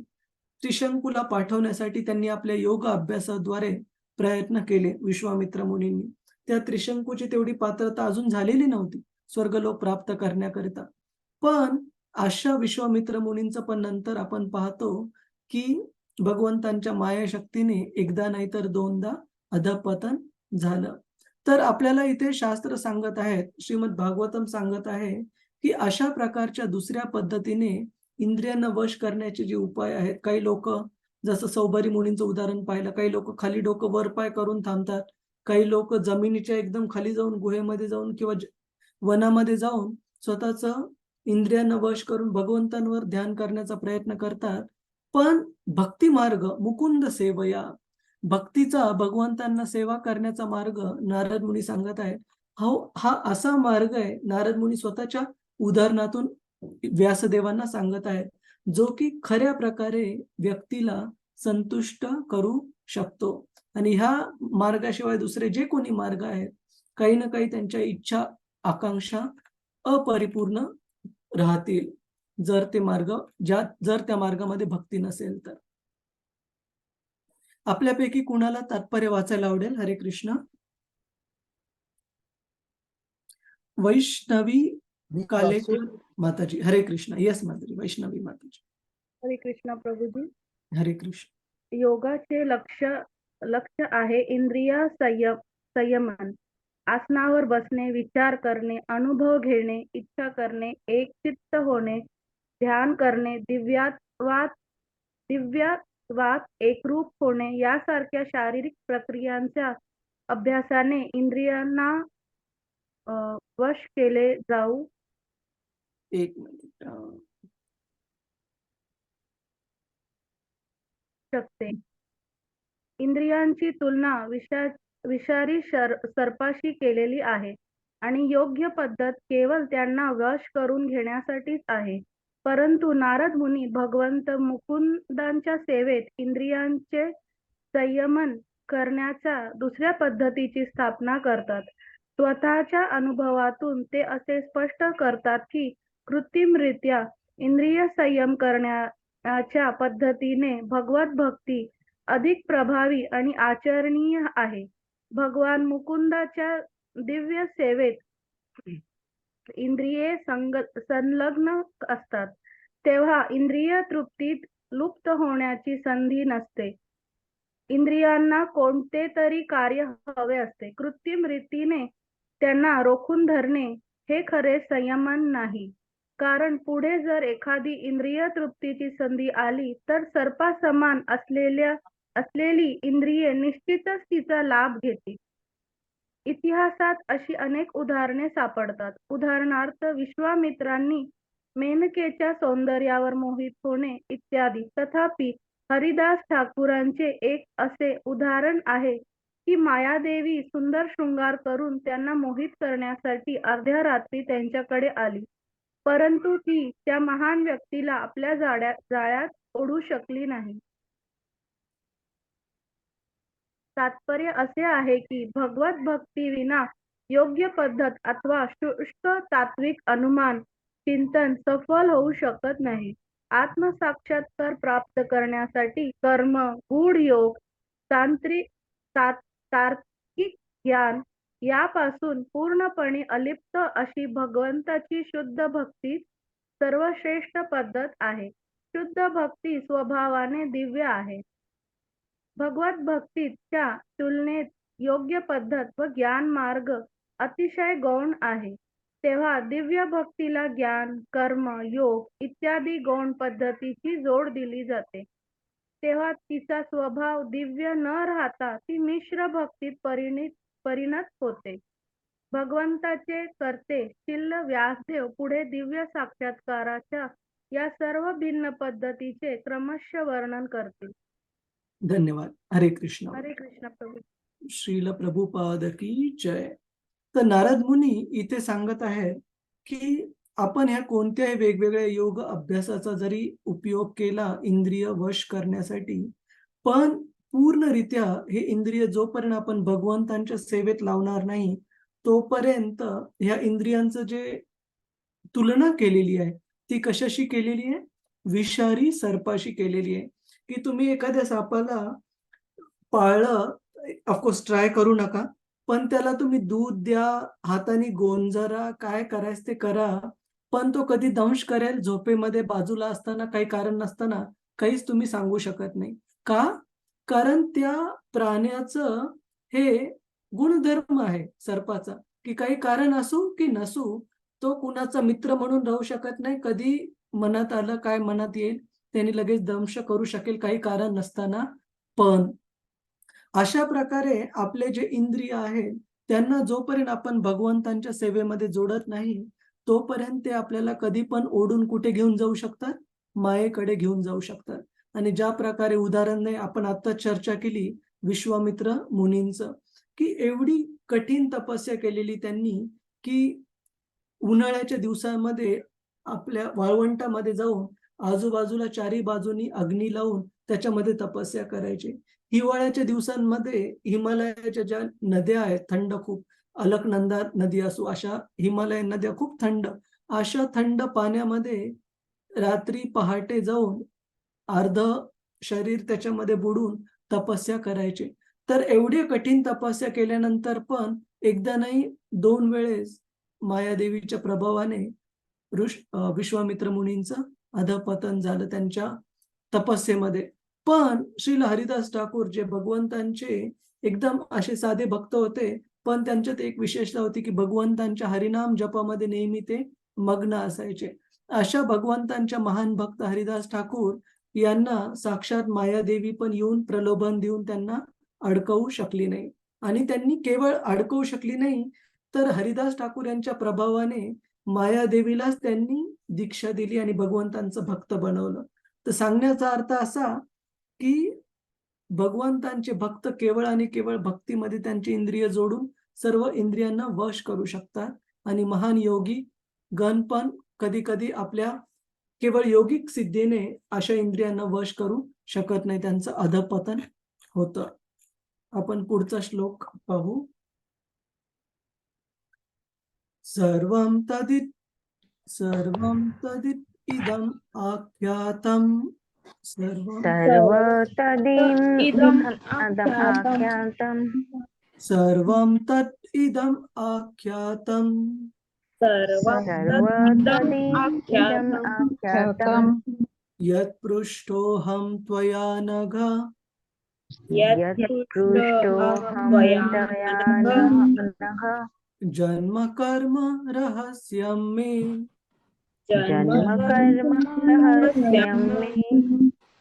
त्रिशंकूला पाठवण्यासाठी त्यांनी आपल्या योग अभ्यासाद्वारे प्रयत्न केले विश्वामित्र मुनींनी. त्या त्रिशंकूची तेवढी पात्रता अजून झालेली नव्हती स्वर्गलोक प्राप्त करण्याकरिता. पण अशा विश्वामित्र मुनींचं पण नंतर आपण पाहतो, की भगवंतांच्या मायाशक्तीने एकदा नाही तर दोनदा अधःपतन झालं. तर आपल्याला इथे शास्त्र सांगत आहेत, श्रीमद भागवतम सांगत आहे, की अशा प्रकारच्या दुसऱ्या पद्धतीने इंद्रियांना वश करण्याचे जे उपाय आहेत, काही लोकं जसं सौभरी मुनींचं उदाहरण पाहिलं, काही लोकं खाली डोकं वर पाय करून थांबतात. काही लोकं जमिनीच्या एकदम खाली जाऊन गुहेमध्ये जाऊन किंवा वनामध्ये जाऊन स्वतःचं इंद्रियांना वश करून भगवंतांवर ध्यान करण्याचा प्रयत्न करतात. पण भक्ती मार्ग मुकुंद सेवया, भक्तीचा भगवंतांना सेवा करण्याचा मार्ग नारद मुनी सांगत आहेत. हा असा मार्ग आहे, नारद मुनी स्वतःच्या उदाहरणातून व्यासदेवांना सांगत आहेत, जो की खऱ्या प्रकारे व्यक्तीला संतुष्ट करू शकतो. आणि ह्या मार्गाशिवाय दुसरे जे कोणी मार्ग आहेत, काही ना काही त्यांच्या इच्छा, आकांक्षा अपरिपूर्ण राहतील. जर त्या मार्गामध्ये भक्ती नसेल तर. आपल्यापैकी कुणाला तात्पर्य वाचायला आवडेल? हरे कृष्ण. वैष्णवी मी कालेकर वाचू? माताजी. हरे कृष्ण. येस माताजी. वैष्णवी माताजी. हरे कृष्ण प्रभूजी. हरे कृष्ण. योगाचे लक्ष आहे इंद्रिय संयमन. आसनावर बसणे, विचार करणे, अनुभव घेणे, इच्छा करणे, एकचित्त होणे, ध्यान करणे, दिव्यात्वात एकरूप होणे यासारख्या शारीरिक प्रक्रियांच्या अभ्यासाने इंद्रियांना वश केले जाऊ एक मिनिट. शकते. इंद्रियांची तुलना विषारी सर्पाशी केलेली आहे आणि योग्य पद्धत केवळ त्यांना वश करून घेण्यासाठीच आहे. परंतु नारद मुनी भगवंत मुकुंदांच्या सेवेत इंद्रियांचे संयमन करण्याच्या दुसऱ्या पद्धतीची स्थापना करतात. स्वतःच्या अनुभवातून ते असे स्पष्ट करतात की कृत्रिमरित्या इंद्रिय संयम करण्याच्या पद्धतीने भगवत भक्ती अधिक प्रभावी आणि आचरणीय आहे. भगवान मुकुंदाच्या दिव्य सेवेत इंद्रिये संलग्न असतात तेव्हा इंद्रिय तृप्तीत लुप्त होण्याची संधी नसते. इंद्रियांना कोणते तरी कार्य हवे असते. कृत्रिम रीतीने त्यांना रोखून धरणे हे खरे संयमन नाही. कारण पुढे जर एखादी इंद्रिय तृप्तीची संधी आली तर सर्पासमान असलेली इंद्रिये निश्चितच तिचा लाभ घेतील. इतिहासात अशी अनेक उदाहरणे सापडतात. उदाहरणार्थ विश्वामित्रांनी मेनकेच्या सौंदर्यावर मोहित होणे इत्यादी. तथापि हरिदास ठाकूरांचे एक असे उदाहरण आहे की मायादेवी सुंदर शृंगार करून त्यांना मोहित करण्यासाठी अर्ध्या रात्री त्यांच्याकडे आली, परंतु ती त्या महान व्यक्तीला आपल्या जाळ्यात ओढू शकली नाही. तात्पर्य असे आहे की भगवत भक्ती विना योग्य पद्धत अथवा शुष्क तात्विक अनुमान चिंतन सफल होऊ शकत नाही. आत्मसाक्षात्कार प्राप्त करण्यासाठी कर्म, गूढ योग, तार्किक ज्ञान यापासून पूर्णपणे अलिप्त अशी भगवंताची शुद्ध भक्ती सर्वश्रेष्ठ पद्धत आहे. शुद्ध भक्ती स्वभावाने दिव्य आहे. भगवत भक्तीच्या तुलनेत योग्य पद्धत व ज्ञान मार्ग अतिशय गौण आहे. तेव्हा दिव्य भक्तीला ज्ञान, कर्म, योग इत्यादी गौण पद्धतीची जोड दिली जाते. तेव्हा तिचा स्वभाव दिव्य न राहता ती मिश्र भक्तीत परिणत होते. भगवंताचे कर्ते शिल्ल व्यासदेव पुढे दिव्य साक्षात्काराच्या या सर्व भिन्न पद्धतीचे क्रमशः वर्णन करतील. धन्यवाद. हरे कृष्ण. हरे कृष्ण प्रभू. श्रील प्रभुपाद की जय. तर नारद मुनी इथे सांगत आहेत की आपण ह्या कोणत्याही वेगवेगळ्या योग अभ्यासाचा जरी उपयोग केला इंद्रिय वश करण्यासाठी, पण पूर्णरित्या हे इंद्रिय जोपर्यंत आपण भगवंतांच्या सेवेत लावणार नाही तोपर्यंत ह्या इंद्रियांचं जे तुलना केलेली आहे ती कशाशी केलेली आहे? विषारी सर्पाशी केलेली आहे. की तुम्ही एखाद्या सापाला पाळलं, ऑफकोर्स ट्राय करू नका, पण त्याला तुम्ही दूध द्या, हाताने गोंजरा, काय करायचं ते करा, पण तो कधी दंश करेल झोपेमध्ये बाजूला असताना, काही कारण नसताना, काहीच तुम्ही सांगू शकत नाही. का? कारण त्या प्राण्याचं हे गुणधर्म आहे सर्पाचा, की काही कारण असू की नसू तो कुणाचा मित्र म्हणून राहू शकत नाही. कधी मनात आलं, काय मनात येईल त्यांनी लगेच दंश करू शकेल काही कारण नसताना. पण अशा प्रकारे आपले जे इंद्रिय आहेत त्यांना जोपर्यंत आपण भगवंतांच्या सेवेमध्ये जोडत नाही तोपर्यंत ते आपल्याला कधी पण ओढून कुठे घेऊन जाऊ शकतात? मायेकडे घेऊन जाऊ शकतात. आणि ज्या प्रकारे उदाहरण आपण आता चर्चा केली विश्वामित्र मुनींचं, की एवढी कठीण तपस्या केलेली त्यांनी की उन्हाळ्याच्या दिवसांमध्ये आपल्या वाळवंटामध्ये जाऊन आजूबाजूला चारी बाजूनी अग्नी लावून त्याच्यामध्ये तपस्या करायची. हिवाळ्याच्या दिवसांमध्ये हिमालयाच्या ज्या नद्या आहेत थंड, खूप अलकनंदा नदी असो, अशा हिमालयन नद्या खूप थंड, अशा थंड पाण्यामध्ये रात्री पहाटे जाऊन अर्ध शरीर त्याच्यामध्ये बुडून तपस्या करायचे. तर एवढी कठीण तपस्या केल्यानंतर पण एकदा नाही 2 वेळेस मायादेवीच्या प्रभावाने विश्वामित्र मुनींचं अधःपतन झालं त्यांच्या तपस्येमध्ये. पण श्रील हरिदास ठाकूर जे भगवंतांचे एकदम असे साधे भक्त होते, पण त्यांच्यात एक विशेषता होती की भगवंतांच्या हरिनाम जपामध्ये नेहमी ते मग्न असायचे. अशा भगवंतांच्या महान भक्त हरिदास ठाकूर यांना साक्षात मायादेवी पण येऊन प्रलोभन देऊन त्यांना अडकवू शकली नाही. आणि त्यांनी केवळ अडकवू शकली नाही तर हरिदास ठाकूर यांच्या प्रभावाने मायादेवीलाच त्यांनी दीक्षा दिली आणि भगवंतांचं भक्त बनवलं. तर सांगण्याचा अर्थ असा की भगवंतांचे भक्त केवळ आणि केवळ भक्तीमध्ये त्यांचे इंद्रिय जोडून सर्व इंद्रियांना वश करू शकतात. आणि महान योगी गण पण कधी कधी आपल्या केवळ योगिक सिद्धीने अशा इंद्रियांना वश करू शकत नाही, त्यांचं अधःपतन होतं. आपण पुढचा श्लोक पाहू. सर्वं तदित् इदम् आख्यातम् सर्वं तत् इदम् आख्यातम् यत् पृष्टोऽहं त्वया नघ जन्म कर्म रहस्यं मे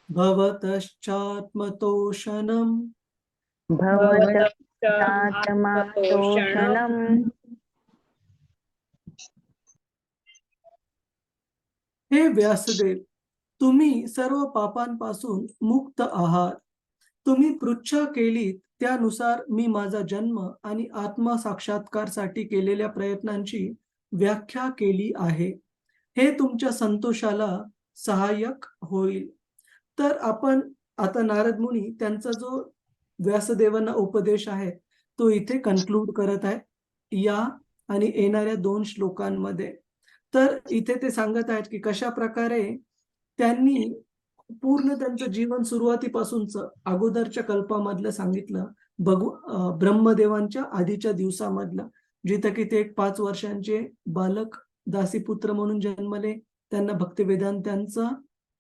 भवतश्चात्मतोषणम् हे व्यासदेव, तुम्ही सर्व पापांपासून मुक्त आहात. तुम्ही पृच्छा केलीत त्यानुसार मी माझा जन्म आणि आत्मा साक्षात्कारसाठी केलेल्या प्रयत्नांची व्याख्या केली आहे. हे तुमच्या संतोषाला सहाय्यक होईल. तर आपण आता नारद मुनी त्यांचा जो व्यासदेवांना उपदेश आहे तो इथे कन्क्लूड करत आहे या आणि येणाऱ्या 2 श्लोकांमध्ये. तर इथे ते सांगत आहेत की कशा प्रकारे त्यांनी पूर्ण त्यांचं जीवन सुरुवातीपासूनच अगोदरच्या कल्पामधलं सांगितलं, ब्रह्मदेवांच्या आधीच्या दिवसामधलं, जिथं की ते एक 5 वर्षांचे बालक दासीपुत्र म्हणून जन्मले, त्यांना भक्तिवेदांतांचा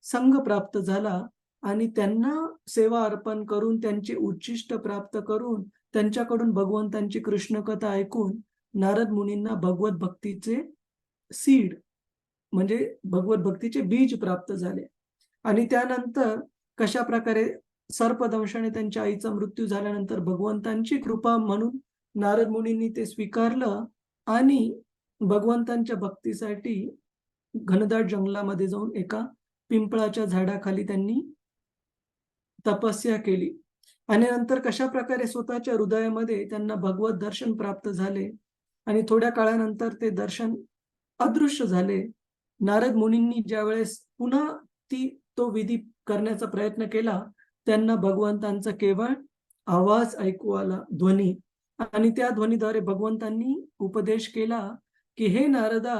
संघ प्राप्त झाला आणि त्यांना सेवा अर्पण करून त्यांचे उच्चिष्ट प्राप्त करून त्यांच्याकडून भगवंतांची कृष्ण कथा ऐकून नारद मुनींना भगवत भक्तीचे सीड म्हणजे भगवत भक्तीचे बीज प्राप्त झाले. आणि त्यानंतर कशा प्रकारे सर्पदंशाने त्यांच्या आईचा मृत्यू झाल्यानंतर भगवंतांची कृपा म्हणून नारद मुनींनी ते स्वीकारलं आणि भगवंतांच्या भक्तीसाठी घनदाट जंगलामध्ये जाऊन एका पिंपळाच्या झाडाखाली त्यांनी तपस्या केली. आणि नंतर कशा प्रकारे स्वतःच्या हृदयामध्ये त्यांना भगवत दर्शन प्राप्त झाले आणि थोड्या काळानंतर ते दर्शन अदृश्य झाले. नारद मुनींनी ज्यावेळेस पुन्हा तो विधी करण्याचा प्रयत्न केला, त्यांना भगवंतांचा केवळ आवाज ऐकू आला, ध्वनी. आणि त्या ध्वनीद्वारे भगवंतांनी उपदेश केला की हे नारदा,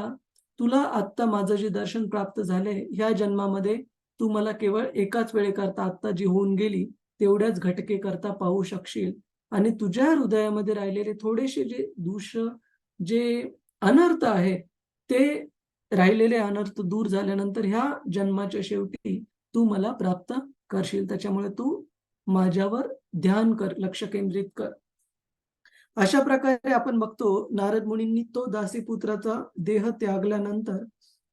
तुला आत्ता माझं जे दर्शन प्राप्त झाले, ह्या जन्मामध्ये तू मला केवळ एकाच वेळेकरता आत्ता जी होऊन गेली तेवढ्याच घटके करता पाहू शकशील. आणि तुझ्या हृदयामध्ये राहिलेले थोडेसे जे जे अनर्थ आहे, ते राहिलेले अनर्थ दूर झाल्यानंतर ह्या जन्माच्या शेवटी तू मला प्राप्त करशील. त्याच्यामुळे तू माझ्यावर ध्यान कर, लक्ष केंद्रित कर. अशा प्रकारे आपण बघतो नारद मुनींनी तो दासीपुत्राचा देह त्यागल्यानंतर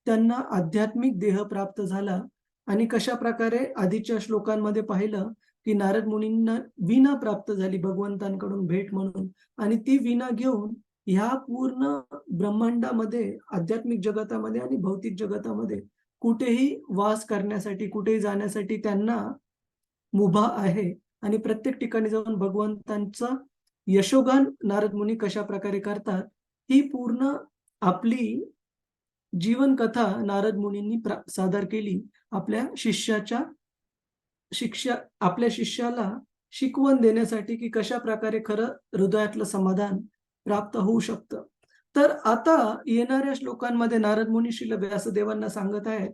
त्यांना आध्यात्मिक देह प्राप्त झाला. आणि कशा प्रकारे आधीच्या श्लोकांमध्ये पाहिलं की नारद मुनींना वीणा प्राप्त झाली भगवंतांकडून भेट म्हणून, आणि ती वीणा घेऊन ह्या पूर्ण ब्रह्मांडामध्ये, आध्यात्मिक जगतामध्ये आणि भौतिक जगतामध्ये कुठेही वास करण्यासाठी, कुठेही जाण्यासाठी त्यांना मुभा आहे. आणि प्रत्येक ठिकाणी जाऊन भगवंतांचा यशोगान नारद मुनी कशा प्रकारे करतात, ही पूर्ण आपली जीवन कथा नारद मुनींनी सादर केली. आपल्या शिष्याला शिकवण देण्यासाठी की कशा प्रकारे खरं हृदयातलं समाधान प्राप्त होऊ शकतं. तर आता येणाऱ्या श्लोकांमध्ये नारद मुनी श्रील व्यासदेवांना सांगत आहेत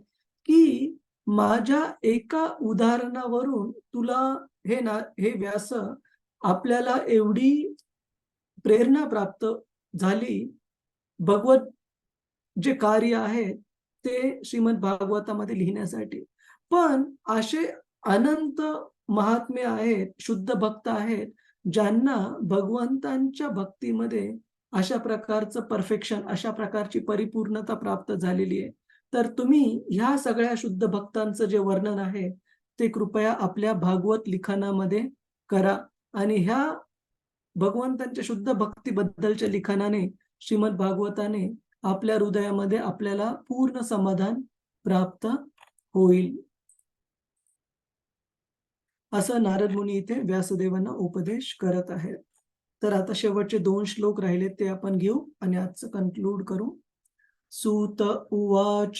की माझ्या एका उदाहरणावरून तुला हे व्यास आपल्याला एवढी प्रेरणा प्राप्त झाली, भगवत जे कार्य आहे ते श्रीमद भागवतामध्ये लिहिण्यासाठी. पण असे अनंत महात्मे आहेत, शुद्ध भक्त आहेत, ज्यांना भगवंतांच्या भक्तीमध्ये अशा प्रकारचं परफेक्शन, अशा प्रकारची परिपूर्णता प्राप्त झालेली आहे. तर तुम्ही ह्या सगळ्या शुद्ध भक्तांचं जे वर्णन आहे ते कृपया आपल्या भागवत लिखाणामध्ये करा. आणि ह्या भगवंतांच्या शुद्ध भक्तीबद्दलच्या लिखाणाने, श्रीमद भागवताने आपल्या हृदयामध्ये आपल्याला पूर्ण समाधान प्राप्त होईल, असं नारद मुनी इथे व्यासदेवांना उपदेश करत आहेत. तर आता शेवटचे 2 श्लोक राहिले ते आपण घेऊ आणि आजचं कन्क्लूड करू. सूत उवाच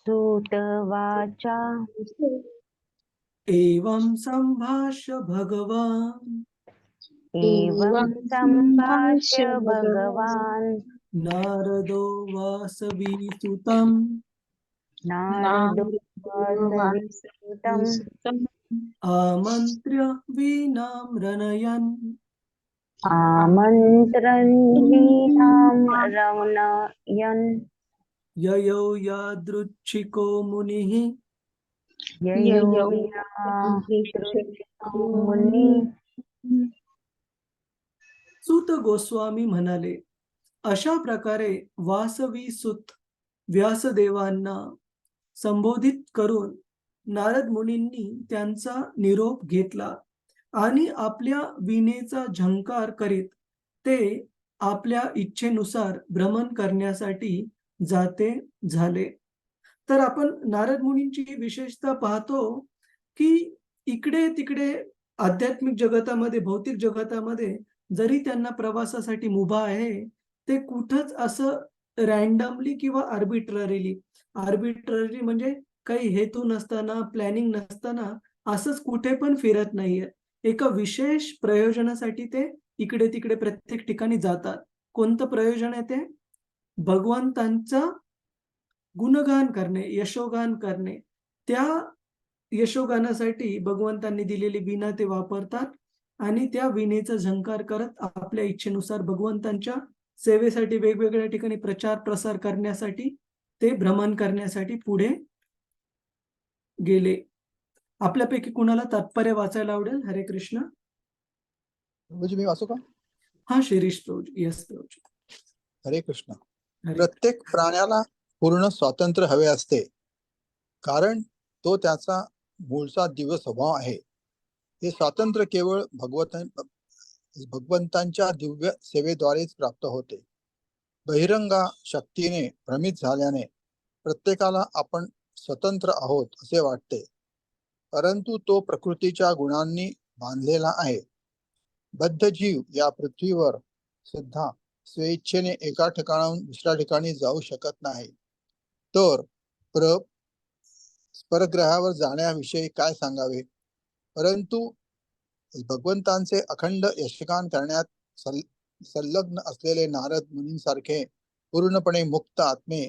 सूतवाचा एवं संभाष्य भगवान् एवं सम्भाष्य भगवान् नारदो वासवीसुतं नारदो वासवीसुतं आमन्त्र्य वीणां रणयन् आमन्त्रन् वीणां रमणयन् ययौ यादृच्छिको मुनिः ययो यादृच्छिको मुनिः. सूत गोस्वामी म्हणाले, अशा प्रकारे वासवी सुत व्यासदेवांना संबोधित करून नारद मुनींनी त्यांचा निरोप घेतला आणि आपल्या वीणेचा झंकार करीत ते आपल्या इच्छेनुसार भ्रमण करण्यासाठी जाते झाले. तर आपण नारद मुनींची विशेषता पाहतो की इकडे तिकडे आध्यात्मिक जगतामध्ये, भौतिक जगतामध्ये जरी त्यांना प्रवासासाठी मुभा आहे, ते कुठंच असं रॅन्डमली किंवा आर्बिट्ररीली म्हणजे काही हेतू नसताना, प्लॅनिंग नसताना असंच कुठे पण फिरत नाहीये. एका विशेष प्रयोजनासाठी ते इकडे तिकडे प्रत्येक ठिकाणी जातात. कोणतं प्रयोजन आहे ते? भगवंतांचं गुणगान करणे, यशोगान करणे. त्या यशोगानासाठी भगवंतांनी दिलेली वीणा ते वापरतात आणि त्या वीणेचा झंकार करत आपल्या इच्छेनुसार भगवंतांच्या सेवेसाठी वेगवेगळ्या ठिकाणी प्रचार प्रसार करण्यासाठी ते भ्रमण करण्यासाठी पुढे गेले. आपल्यापैकी कुणाला तात्पर्य वाचायला आवडेल? हरे कृष्ण. प्रभूजी मी वाचू का? हा, शिरीष प्रभूजी. येस प्रभूजी. हरे कृष्ण. हरे. प्रत्येक प्राण्याला पूर्ण स्वातंत्र्य हवे असते, कारण तो त्याचा मूळचा दिव्य स्वभाव आहे. हे स्वातंत्र्य केवळ भगवंतांच्या दिव्य सेवेद्वारेच प्राप्त होते. बहिरंगा शक्तीने भ्रमित झाल्याने प्रत्येकाला आपण स्वतंत्र आहोत असे वाटते, परंतु तो प्रकृतीच्या गुणांनी बांधलेला आहे. बद्ध जीव या पृथ्वीवर सुद्धा स्वेच्छेने एका ठिकाणाहून दुसऱ्या ठिकाणी जाऊ शकत नाही, तर परग्रहावर जाण्याविषयी काय सांगावे. परंतु भगवंतांचे अखंड यशगान करण्यात संलग्न असलेले नारद मुनींसारखे पूर्णपणे मुक्त आत्मे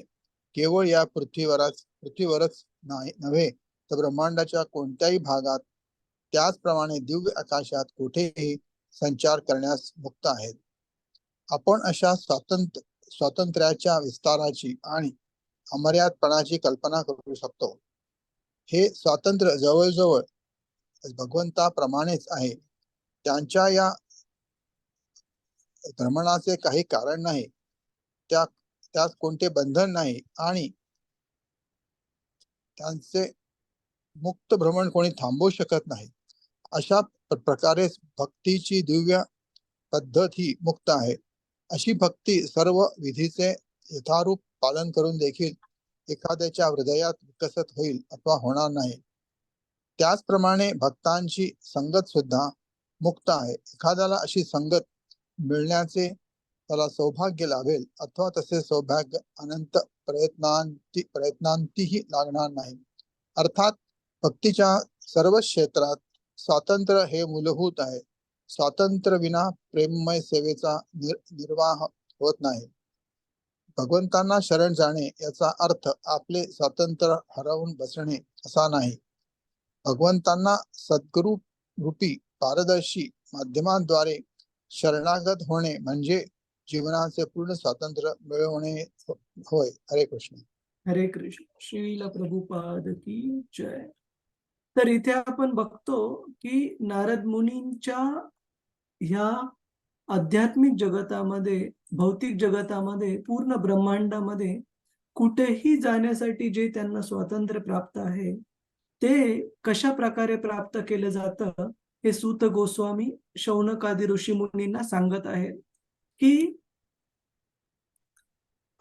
केवळ या पृथ्वीवरच नव्हे तर ब्रह्मांडाच्या कोणत्याही भागात त्याचप्रमाणे दिव्य आकाशात कुठेही संचार करण्यास मुक्त आहेत. आपण अशा स्वातंत्र्याच्या विस्ताराची आणि अमर्यादपणाची कल्पना करू शकतो. हे स्वातंत्र्य जवळजवळ भगवंताप्रमाणेच आहे. त्यांच्या या भ्रमणाचे काही कारण नाही, त्यात कोणते बंधन नाही आणि त्यांचे मुक्त भ्रमण कोणी थांबवू शकत नाही. अशा प्रकारे भक्तीची दिव्य पद्धत ही मुक्त आहे. अशी भक्ती सर्व विधीचे यथारूप पालन करून देखील एखाद्याच्या हृदयात विकसित होईल अथवा होणार नाही. त्याचप्रमाणे भक्तांची संगत सुद्धा मुक्त आहे. एखाद्याला अशी संगत मिळण्याचे त्याला सौभाग्य लाभेल अथवा तसे सौभाग्य अनंत प्रयत्नांतीही लागणार नाही. अर्थात भक्तीच्या सर्व क्षेत्रात स्वातंत्र्य हे मूलभूत आहे. स्वातंत्र्य विना प्रेममय सेवेचा निर्वाह होत नाही. भगवंतांना शरण जाणे याचा अर्थ आपले स्वातंत्र्य हरवून बसणे असा नाही. भगवंतांना सद्गुरु रूपी पारदर्शी माध्यमांद्वारे शरणागत होणे म्हणजे जीवनाचे पूर्ण स्वातंत्र्य मिळवणे होय. हरे कृष्ण. हरे कृष्ण. श्रील प्रभुपाद की जय. तर इथे आपण बघतो की नारद मुनींच्या ह्या आध्यात्मिक जगतामध्ये, भौतिक जगतामध्ये, पूर्ण ब्रह्मांडामध्ये कुठेही जाण्यासाठी जे त्यांना स्वातंत्र्य प्राप्त आहे ते कशा प्रकारे प्राप्त केलं जातं हे सूत गोस्वामी शौनकादी ऋषी मुनींना सांगत आहेत की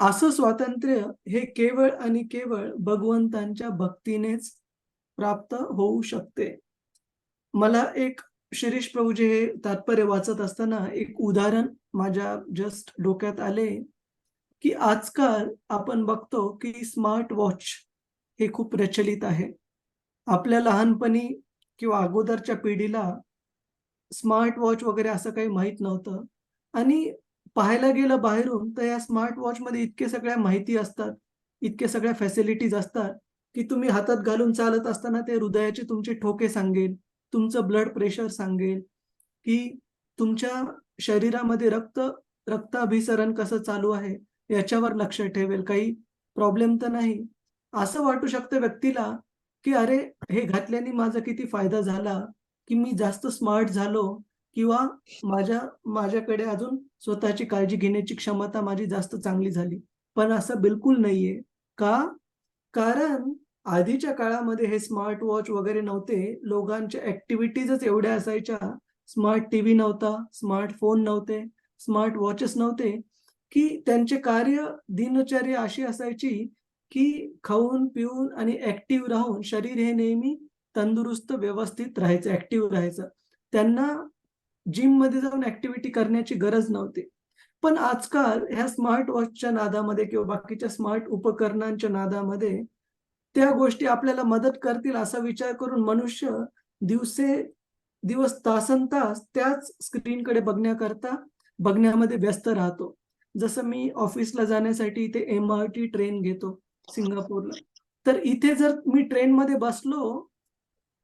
असं स्वातंत्र्य हे केवळ आणि केवळ भगवंतांच्या भक्तीनेच प्राप्त होऊ शकते. मला एक शिरीष प्रभूजी हे तात्पर्य वाचत असताना एक उदाहरण माझ्या जस्ट डोक्यात आले की आजकाल आपण बघतो की स्मार्ट वॉच हे खूप प्रचलित आहे. आपल्या लहानपणी किंवा अगोदरच्या पिढीला स्मार्ट वॉच वगैरे असं काही माहित नव्हतं आणि पाहायला गेलं बाहेरून तर या स्मार्ट वॉच मध्ये इतके सगळ्या माहिती असतात, इतके सगळ्या फॅसिलिटीज असतात की तुम्ही हातात घालून चालत असताना ते हृदयाचे तुमचे ठोके सांगेल, तुमचं ब्लड प्रेशर सांगेल, की तुमच्या शरीरामध्ये रक्ताभिसरण कसं चालू आहे याच्यावर लक्ष ठेवेल, काही प्रॉब्लेम तर नाही. असं वाटू शकतं व्यक्तीला की अरे हे घातल्याने माझा किती फायदा झाला, की मी जास्त स्मार्ट झालो किंवा माझ्याकडे अजून स्वतःची काळजी घेण्याची क्षमता माझी जास्त चांगली झाली. पण असं बिलकुल नाहीये. का? कारण आधीच्या काळामध्ये हे स्मार्ट वॉच वगैरे नव्हते. लोकांच्या ऍक्टिव्हिटीजच एवढ्या असायच्या. स्मार्ट टीव्ही नव्हता, स्मार्टफोन नव्हते, स्मार्ट वॉचेस नव्हते, की त्यांचे कार्य दिनचर्या अशी असायची की खाऊन पिऊन आणि ऍक्टिव्ह राहून शरीर हे नेहमी तंदुरुस्त व्यवस्थित राहायचं, ऍक्टिव्ह राहायचं. त्यांना जिम मध्ये जाऊन ऍक्टिव्हिटी करण्याची गरज नव्हती. पण आजकाल ह्या स्मार्ट वॉचच्या नादामध्ये किंवा बाकीच्या स्मार्ट उपकरणांच्या नादामध्ये त्या गोष्टी आपल्याला मदत करतील असा विचार करून मनुष्य दिवस तासनतास त्याच स्क्रीनकडे बघण्यामध्ये व्यस्त राहतो. जसं मी ऑफिसला जाण्यासाठी इथे MRT ट्रेन घेतो सिंगापूरला, तर इथे जर मी ट्रेनमध्ये बसलो,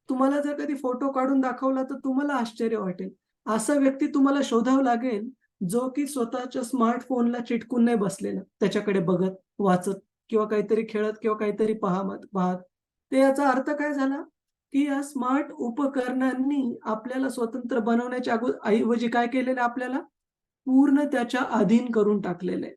तुम्हाला जर कधी फोटो काढून दाखवला तर तुम्हाला आश्चर्य वाटेल. असा व्यक्ती तुम्हाला शोधावा लागेल जो की स्वतःच्या स्मार्टफोनला चिटकून नाही बसलेला, त्याच्याकडे बघत, वाचत किंवा काहीतरी खेळत किंवा काहीतरी पाहत. तर याचा अर्थ काय झाला, की या स्मार्ट उपकरणांनी आपल्याला स्वतंत्र बनवण्याच्या ऐवजी काय केलेलं आहे आपल्याला? पूर्ण त्याच्या अधीन करून टाकलेलं आहे.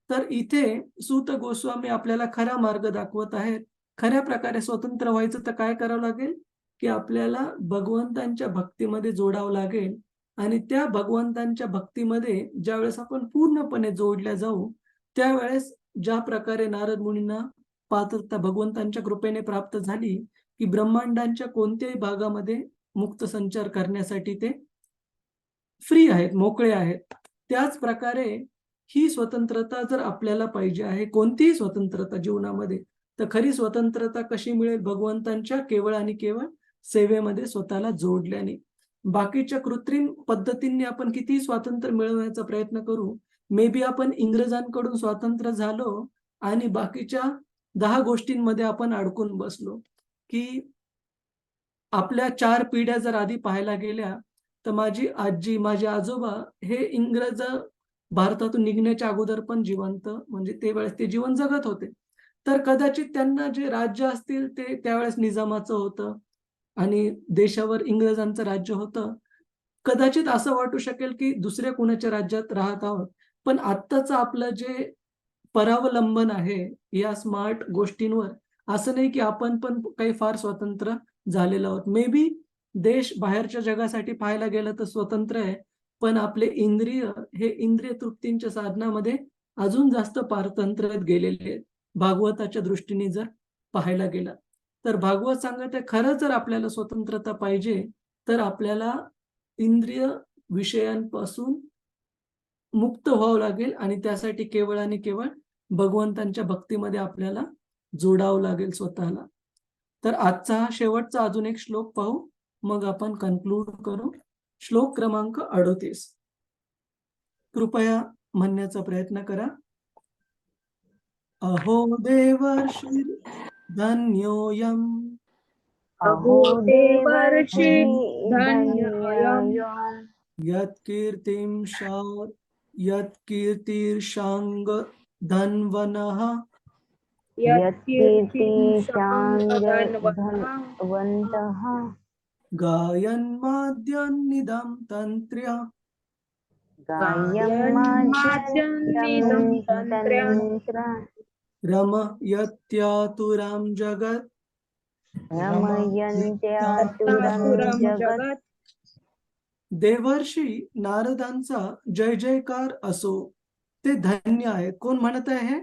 तर इथे सूत गोस्वामी आपल्याला खरा मार्ग दाखवत आहेत. खऱ्या प्रकारे स्वतंत्र व्हायचं तर काय करावं लागेल, की आपल्याला भगवंतांच्या भक्तीमध्ये जोडावं लागेल आणि त्या भगवंतांच्या भक्तीमध्ये ज्यावेळेस आपण पूर्णपणे जोडल्या जाऊ, त्यावेळेस ज्या प्रकारे नारद मुनींना पात्रता भगवंतांच्या कृपेने प्राप्त झाली, की ब्रह्मांडाच्या कोणत्याही भागामध्ये मुक्त संचार करण्यासाठी ते फ्री आहेत, मोकळे आहेत. त्याच प्रकारे ही स्वतंत्रता जर आपल्याला पाहिजे आहे, कोणतीही स्वतंत्रता जीवनामध्ये, तर खरी स्वतंत्रता कशी मिळेल? भगवंतांच्या केवळ आणि केवळ सेवेमध्ये स्वतःला जोडल्याने. बाकीच्या कृत्रिम पद्धतींनी आपण कितीही स्वातंत्र्य मिळवण्याचा प्रयत्न करू, मे बी आपण इंग्रजांकडून स्वातंत्र्य झालो आणि बाकीच्या 10 गोष्टींमध्ये आपण अडकून बसलो, की आपल्या 4 पिढ्या जर आधी पाहायला गेल्या, तर माझी आजी, माझे आजोबा हे इंग्रज भारतातून निघण्याच्या अगोदर पण जिवंत म्हणजे त्यावेळेस ते जीवन जगत होते. तर कदाचित त्यांना जे राज्य असतील ते त्यावेळेस निजामाचं होतं आणि देशावर इंग्रजांचं राज्य होतं. कदाचित असं वाटू शकेल, की दुसऱ्या कुणाच्या राज्यात राहत आहोत. पण आत्ताचं आपलं जे परावलंबन आहे या स्मार्ट गोष्टींवर, असं नाही की आपण पण काही फार स्वतंत्र झालेलो आहोत. मे बी देश बाहेरच्या जगासाठी पाहायला गेलं तर स्वतंत्र आहे. पण आपले इंद्रिय हे इंद्रिय तृप्तींच्या साधनामध्ये अजून जास्त पारतंत्र्यात गेलेले आहेत. भागवताच्या दृष्टीने जर पाहायला गेलं. तर भागवत सांगत आहे खरं जर आपल्याला स्वतंत्रता पाहिजे, तर आपल्याला इंद्रिय विषयांपासून मुक्त व्हावं लागेल आणि त्यासाठी केवळ आणि केवळ भगवंतांच्या भक्तीमध्ये आपल्याला जोडावं लागेल स्वतःला. तर आजचा हा शेवटचा अजून एक श्लोक पाहू, मग आपण कन्क्लूड करू. श्लोक क्रमांक 38. कृपया म्हणण्याचा प्रयत्न करा. अहो देवर्षी धन्योऽयं अहो देवर्षी धन्योऽयं यत्कीर्तिर्षांग धन्वनः यत्कीर्तिशाङ्गधन्वन्तः गायन्माद्यन्निदं तन्त्र्या गायन्माद्यन्निदं तन्त्र्यं रमयत्यातुरं जगत् रमयन्त्यातुरं जगत्. देवर्षी नारदांचा जय जयकार असो, ते धन्य आहे. कोण म्हणत आहे?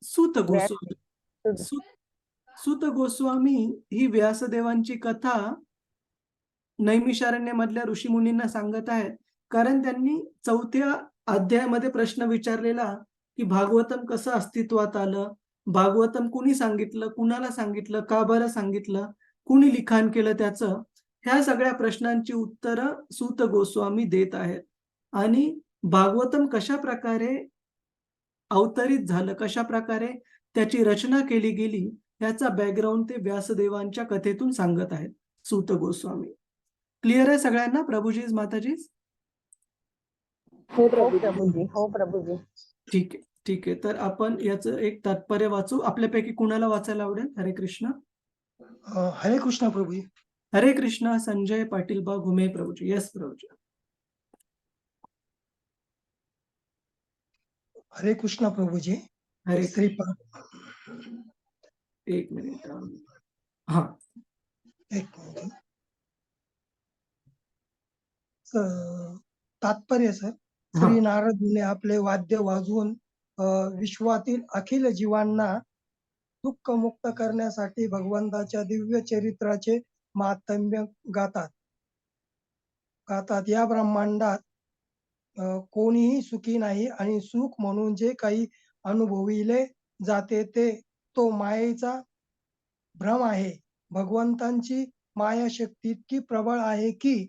सूत गोस्वामी. सूत गोस्वामी ही व्यासदेवांची कथा नैमिषारण्यमधल्या ऋषीमुनींना सांगत आहेत. कारण त्यांनी 4थ्या अध्यायामध्ये प्रश्न विचारलेला, की भागवतम कसं अस्तित्वात आलं? भागवतम कुणी सांगितलं? कुणाला सांगितलं? का बरं सांगितलं? कुणी लिखाण केलं त्याचं? ह्या सगळ्या प्रश्नांची उत्तरं सूत गोस्वामी देत आहेत. आणि भागवतम कशा प्रकारे अवतरित झालं, कशा प्रकारे त्याची रचना केली गेली, याचा बॅकग्राऊंड ते व्यासदेवांच्या कथेतून सांगत आहेत सूत गोस्वामी. क्लिअर आहे सगळ्यांना? प्रभुजीज, माताजीज? हो हो प्रभू. प्रभूजी, हो प्रभूजी. ठीक आहे, ठीक आहे. तर आपण याचं एक तात्पर्य वाचू. आपल्यापैकी कुणाला वाचायला आवडेल? हरे कृष्ण. हरे कृष्ण प्रभुजी. हरे कृष्ण. संजय पाटील बा घुमे प्रभुजी. येस प्रभुजी. हरे कृष्ण प्रभुजी. हरे श्रीपाद. एक मिनिट. हा, एक मिनिट. तात्पर्य सर. श्री नारद मुनी आपले वाद्य वाजवून विश्वातील अखिल जीवांना दुःख मुक्त करण्यासाठी भगवंताच्या दिव्य चरित्राचे महात्म्य गातात. या ब्रह्मांडात कोणीही सुखी नाही आणि सुख म्हणून जे काही अनुभविले जाते तो मायेचा भ्रम आहे. भगवंतांची माया शक्ती इतकी प्रबळ आहे की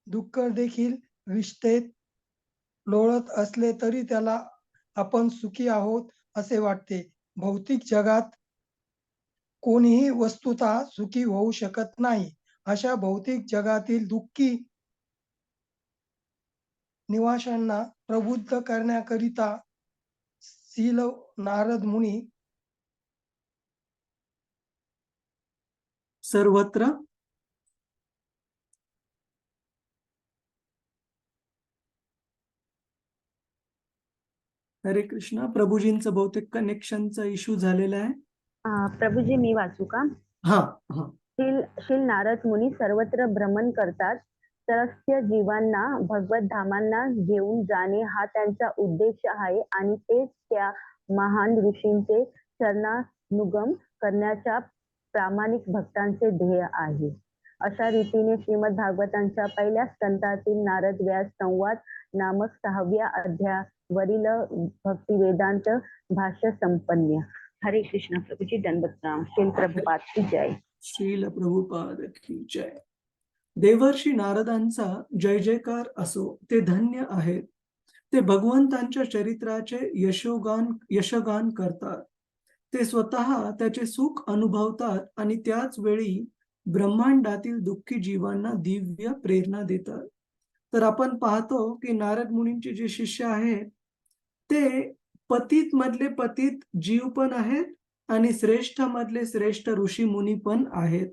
दुःख देखील विष्ठेत लोळत असले तरी त्याला आपण सुखी आहोत असे वाटते. भौतिक जगात कोणीही वस्तुतः सुखी होऊ शकत नाही. अशा भौतिक जगातील दुःखी निवाशांना प्रबुद्ध करण्याकरिता शील नारद मुनी सर्वत्र हरे कृष्णा. प्रभूजींचं बहुतेक कनेक्शनचा इश्यू झालेला आहे. प्रभूजी मी वाचू का? हा हा. शील नारद मुनी सर्वत्र भ्रमण करतात. तरस्य जीवांना भगवत धामांना घेऊन जाणे हा त्यांचा उद्देश आहे आणि तेच त्या महान ऋषींचे चरणानुगम करण्याच्या प्रामाणिक भक्तांचे ध्येय आहे. अशा रीतीने श्रीमद भागवतांच्या पहिल्या स्कंदातील नारद व्यास संवाद नामक 6व्या अध्यायावरील भक्ती वेदांत भाष्य संपन्न. हरे कृष्ण. प्रभूजी दंडवत प्रणाम. श्रील प्रभुपाद की जय. श्रील प्रभुपाद की जय. देवर्षी नारदांचा जय जयकार असो. ते धन्य आहेत. ते भगवंतांच्या चरित्राचे यशगान करतात. ते स्वतः त्याचे सुख अनुभवतात आणि त्याच वेळी ब्रह्मांडातील दुःखी जीवांना दिव्य प्रेरणा देतात. तर आपण पाहतो की नारद मुनींचे जे शिष्य आहेत ते पतित मधले पतित जीव पण आहेत आणि श्रेष्ठ मधले श्रेष्ठ ऋषी मुनी पण आहेत.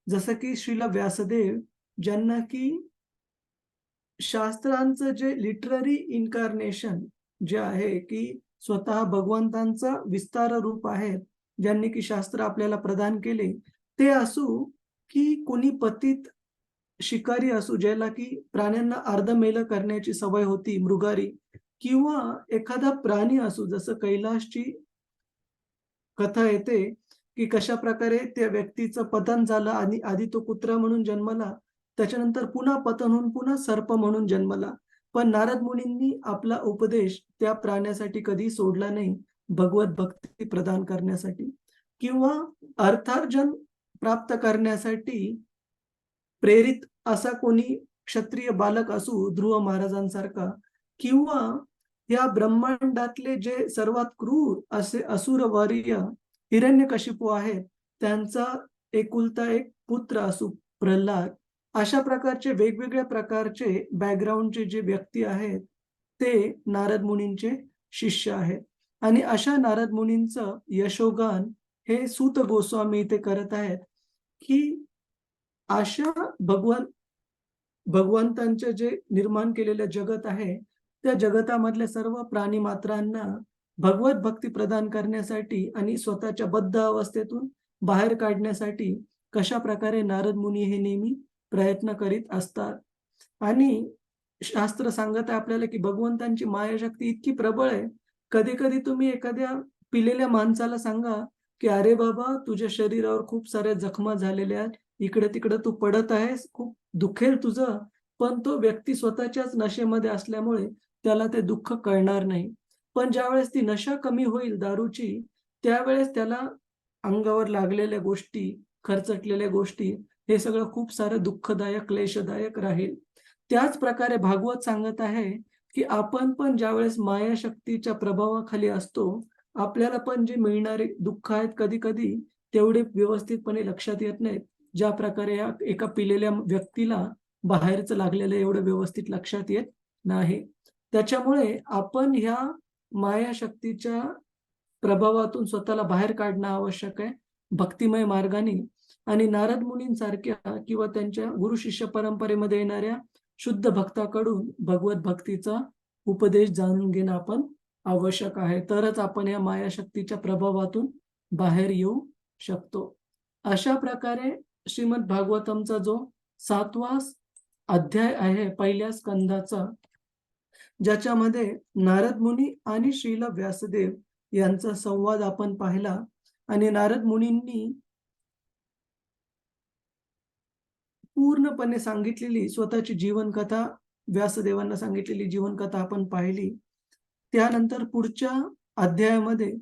जसं की श्रील व्यासदेव ज्यांना की शास्त्रांचं जे लिटररी इन्कार्नेशन जे आहे की स्वतः भगवंतांचा विस्तार रूप आहेत, ज्यांनी की शास्त्र आपल्याला प्रदान केले, ते असू की कोणी पतित शिकारी असू ज्याला की प्राण्यांना अर्धमेल करण्याची सवय होती, मृगारी, किंवा एखादा प्राणी असू जसं कैलाशची कथा येते की कशा प्रकारे त्या व्यक्तीचं पतन झालं आणि आधी तो कुत्रा म्हणून जन्मला, त्याच्यानंतर पुन्हा पतन होऊन पुन्हा सर्प म्हणून जन्मला. पण नारद मुनींनी आपला उपदेश त्या प्राण्यासाठी कधी सोडला नाही, भगवत भक्ती प्रदान करण्यासाठी किंवा अर्थार्जन प्राप्त करण्यासाठी प्रेरित असा कोणी क्षत्रिय बालक असू ध्रुव महाराजांसारखा, किंवा या ब्रह्मांडातले जे सर्वात क्रूर असे असुरवर्य हिरण्यकशिपू आहेत त्यांचा एकुलता एक पुत्र असू प्रल्हाद, अशा प्रकारचे वेगवेगळ्या प्रकारचे बॅकग्राऊंडचे जे व्यक्ती आहेत ते नारद मुनींचे शिष्य आहेत. आणि अशा नारद मुनींचं यशोगान हे सूत गोस्वामी इथे करत आहेत की अशा भगवंतांचे जे निर्माण केलेले जगत आहे त्या जगतामधल्या सर्व प्राणी मात्रांना भगवत भक्ती प्रदान करण्यासाठी आणि स्वतःच्या बद्ध अवस्थेतून बाहेर काढण्यासाठी कशा प्रकारे नारद मुनी हे नेहमी प्रयत्न करीत असतात. आणि शास्त्र सांगत आहे आपल्याला की भगवंतांची मायाशक्ती इतकी प्रबळ आहे, कधी कधी तुम्ही एखाद्या पिलेल्या माणसाला सांगा की अरे बाबा तुझ्या शरीरावर खूप साऱ्या जखमा झालेल्या आहेत, इकडे तिकडे तू पडत आहेस, खूप दुखेल तुझं, पण तो व्यक्ती स्वतःच्याच नशेमध्ये असल्यामुळे त्याला ते दुःख कळणार नाही. पण ज्यावेळेस ती नशा कमी होईल दारूची, त्यावेळेस त्याला अंगावर लागलेल्या गोष्टी, खर्चटलेल्या गोष्टी, हे सगळं खूप सारं दुःखदायक क्लेशदायक राहील. त्याच प्रकारे भागवत सांगत आहे की आपण पण ज्यावेळेस मायाशक्तीच्या प्रभावाखाली असतो, आपल्याला पण जे मिळणारे दुःख आहेत कधी कधी तेवढे व्यवस्थितपणे लक्षात येत नाहीत, ज्या प्रकारे या एका पिलेल्या व्यक्तीला बाहेरचं लागलेलं एवढं व्यवस्थित लक्षात येत नाही. त्याच्यामुळे आपण ह्या मायाशक्तीच्या प्रभावातून स्वतःला बाहेर काढणं आवश्यक आहे भक्तिमय मार्गाने. आणि नारद मुनींसारख्या किंवा त्यांच्या गुरु शिष्य परंपरेमध्ये येणाऱ्या शुद्ध भक्ताकडून भगवत भक्तीचा उपदेश जाणून घेणं आपण आवश्यक आहे, तरच आपण या मायाशक्तीच्या प्रभावातून बाहेर येऊ शकतो. अशा प्रकारे श्रीमद भागवतमचा जो 7वा अध्याय आहे पहिल्या स्कंदाचा, ज्याच्यामध्ये नारद मुनी आणि श्रील व्यासदेव यांचा संवाद आपण पाहिला. आणि नारद मुनींनी पूर्णपणे सांगितलेली स्वतःची जीवनकथा, व्यासदेवांना सांगितलेली जीवनकथा आपण पाहिली. त्यानंतर पुढच्या अध्यायामध्ये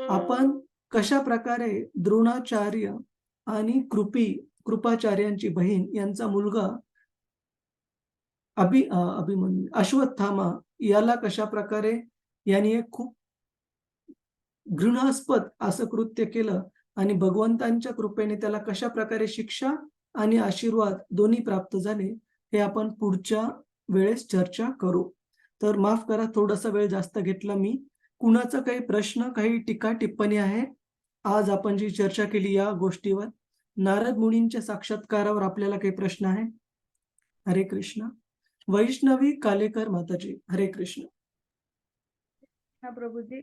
आपण कशा प्रकारे द्रोणाचार्य आणि कृपाचार्यांची बहीण यांचा मुलगा अश्वत्थामा याला कशा प्रकारे यांनी एक खूप घृणास्पद असं कृत्य केलं आणि भगवंतांच्या कृपेने त्याला कशा प्रकारे शिक्षा आणि आशीर्वाद दोन्ही प्राप्त झाले, हे आपण पुढच्या वेळेस चर्चा करू. तर माफ करा, थोडासा वेळ जास्त घेतला मी. कुणाचा काही प्रश्न, काही टीका टिप्पणी आहे? आज आपण जी चर्चा केली या गोष्टीवर, नारद मुनींच्या साक्षात्कारावर आपल्याला काही प्रश्न आहे? हरे कृष्ण. वैष्णवी कालेकर माताजी, हरे कृष्ण. हा प्रभूजी,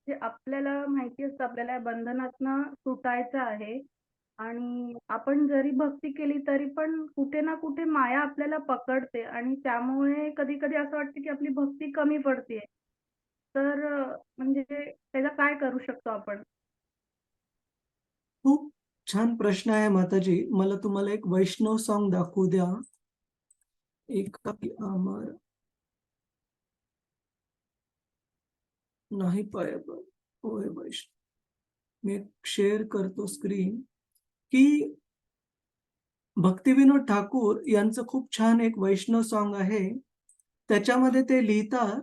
जे आपल्याला माहिती असतं आपल्याला या बंधनातनं सुटायचं आहे आणि आपण जरी भक्ती केली तरी पण कुठे ना कुठे माया आपल्याला पकडते आणि त्यामुळे कधी कधी असं वाटतं की आपली भक्ती कमी पडते. तर म्हणजे त्याला काय करू शकतो आपण? खूप छान प्रश्न आहे माताजी. मला तुम्हाला एक वैष्णव सॉन्ग दाखवू द्या. एकाकी अमर नाही पायावर होय वैष्णव. मी शेअर करतो स्क्रीन की भक्तिविनोद ठाकूर यांचं खूप छान एक वैष्णव सॉन्ग आहे. त्याच्यामध्ये ते लिहितात,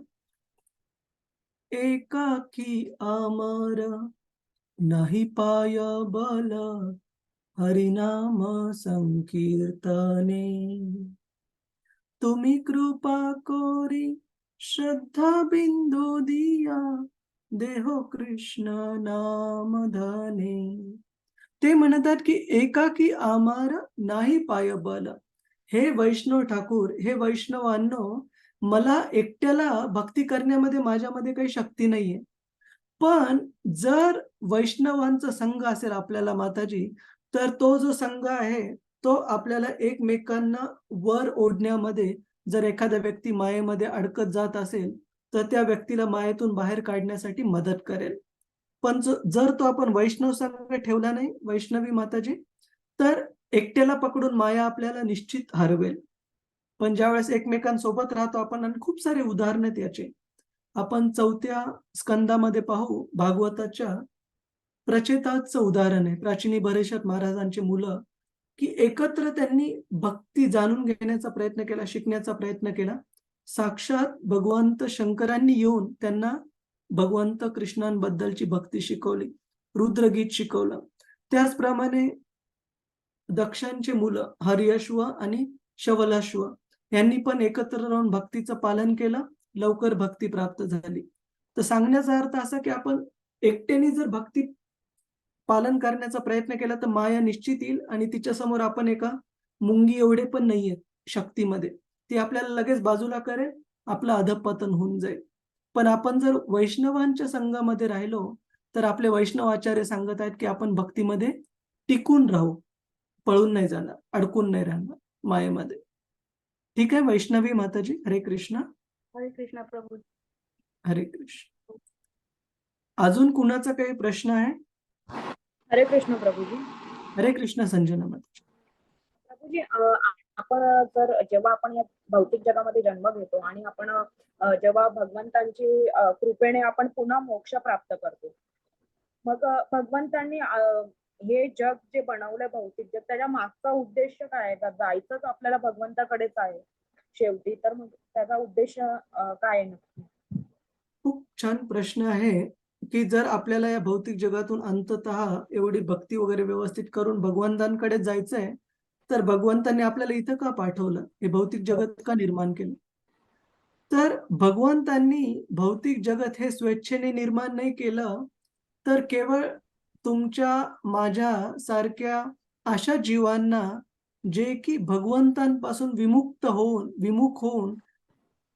एकाकी अमर नाही पाय बल हरिनाम संकीर्तने तुम्ही कृपा कोरी श्रद्धा बिंदू दिया देहो कृष्ण नाम धने. ते म्हणतात की एकाकी आमार नाही पाय बल. हे वैष्णव ठाकूर, हे वैष्णवांनो, मला एकट्याला भक्ती करण्यामध्ये माझ्यामध्ये काही शक्ती नाहीये. पण जर वैष्णवांचा संघ असेल आपल्याला माताजी, तर तो जो संघ आहे, तो आपल्याला एकमेकांना वर ओढण्यामध्ये, जर एखादा व्यक्ती मायेमध्ये अडकत जात असेल, तर त्या व्यक्तीला मायेतून बाहेर काढण्यासाठी मदत करेल. पण जर तो आपण वैष्णव संघ ठेवला नाही, वैष्णवी माताजी, तर एकट्याला पकडून माया आपल्याला निश्चित हरवेल. पण ज्यावेळेस एकमेकांसोबत राहतो आपण, आणि खूप सारे उदाहरण आहेत याचे. आपण 4थ्या स्कंदामध्ये पाहू, भागवताच्या प्रचेताचं उदाहरण आहे. प्राचिनी बरेशत महाराजांची मुलं, की एकत्र त्यांनी भक्ती जाणून घेण्याचा प्रयत्न केला, शिकण्याचा प्रयत्न केला. साक्षात भगवंत शंकरांनी येऊन त्यांना भगवंत कृष्णांबद्दलची भक्ती शिकवली, रुद्रगीत शिकवलं. त्याचप्रमाणे दक्षांची मुलं हरिअश्व आणि शवलाश्व यांनी पण एकत्र राहून भक्तीचं पालन केलं, लवकर भक्ती प्राप्त झाली. तर सांगण्याचा अर्थ असा की आपण एकट्याने जर भक्ती पालन करण्याचा प्रयत्न केला तर माया निश्चित येईल आणि तिच्यासमोर आपण एका मुंगी एवढे पण नाहीयेत शक्तीमध्ये. ती आपल्याला लगेच बाजूला करेल, आपलं अधःपतन होऊन जाईल. पण आपण जर वैष्णवांच्या संघामध्ये राहिलो, तर आपले वैष्णव आचार्य सांगत आहेत की आपण भक्तीमध्ये टिकून राहू, पळून नाही जाणार, अडकून नाही राहणार मायेमध्ये. ठीक आहे वैष्णवी माताजी, हरे कृष्ण. हरे कृष्ण प्रभू. हरे कृष्ण. अजून कुणाचा काही प्रश्न आहे? हरे कृष्ण प्रभूजी. हरे कृष्ण संजना माताजी. प्रभूजी, आपण जर जेव्हा आपण या भौतिक जगामध्ये जन्म घेतो आणि आपण जेव्हा भगवंतांची कृपेने आपण पुन्हा मोक्ष प्राप्त करतो, मग भगवंतांनी हे जग जे बनवलंय भौतिक जग, त्याच्या मागचा उद्देश काय आहे? का जायचंच आपल्याला भगवंताकडेच आहे शेवटी? तर मग त्याचा उद्देश काय आहे नक्की? खूप छान प्रश्न आहे की जर आपल्याला या भौतिक जगातून अंततः एवढी भक्ती वगैरे व्यवस्थित करून भगवंतांकडे जायचंय, तर भगवंतांनी आपल्याला इथं का पाठवलं, हे भौतिक जगत का निर्माण केलं? तर भगवंतांनी भौतिक जगत हे स्वेच्छेने निर्माण नाही केलं, तर केवळ तुमच्या माझ्या सारख्या अशा जीवांना, जे की भगवंतांपासून विमुख होऊन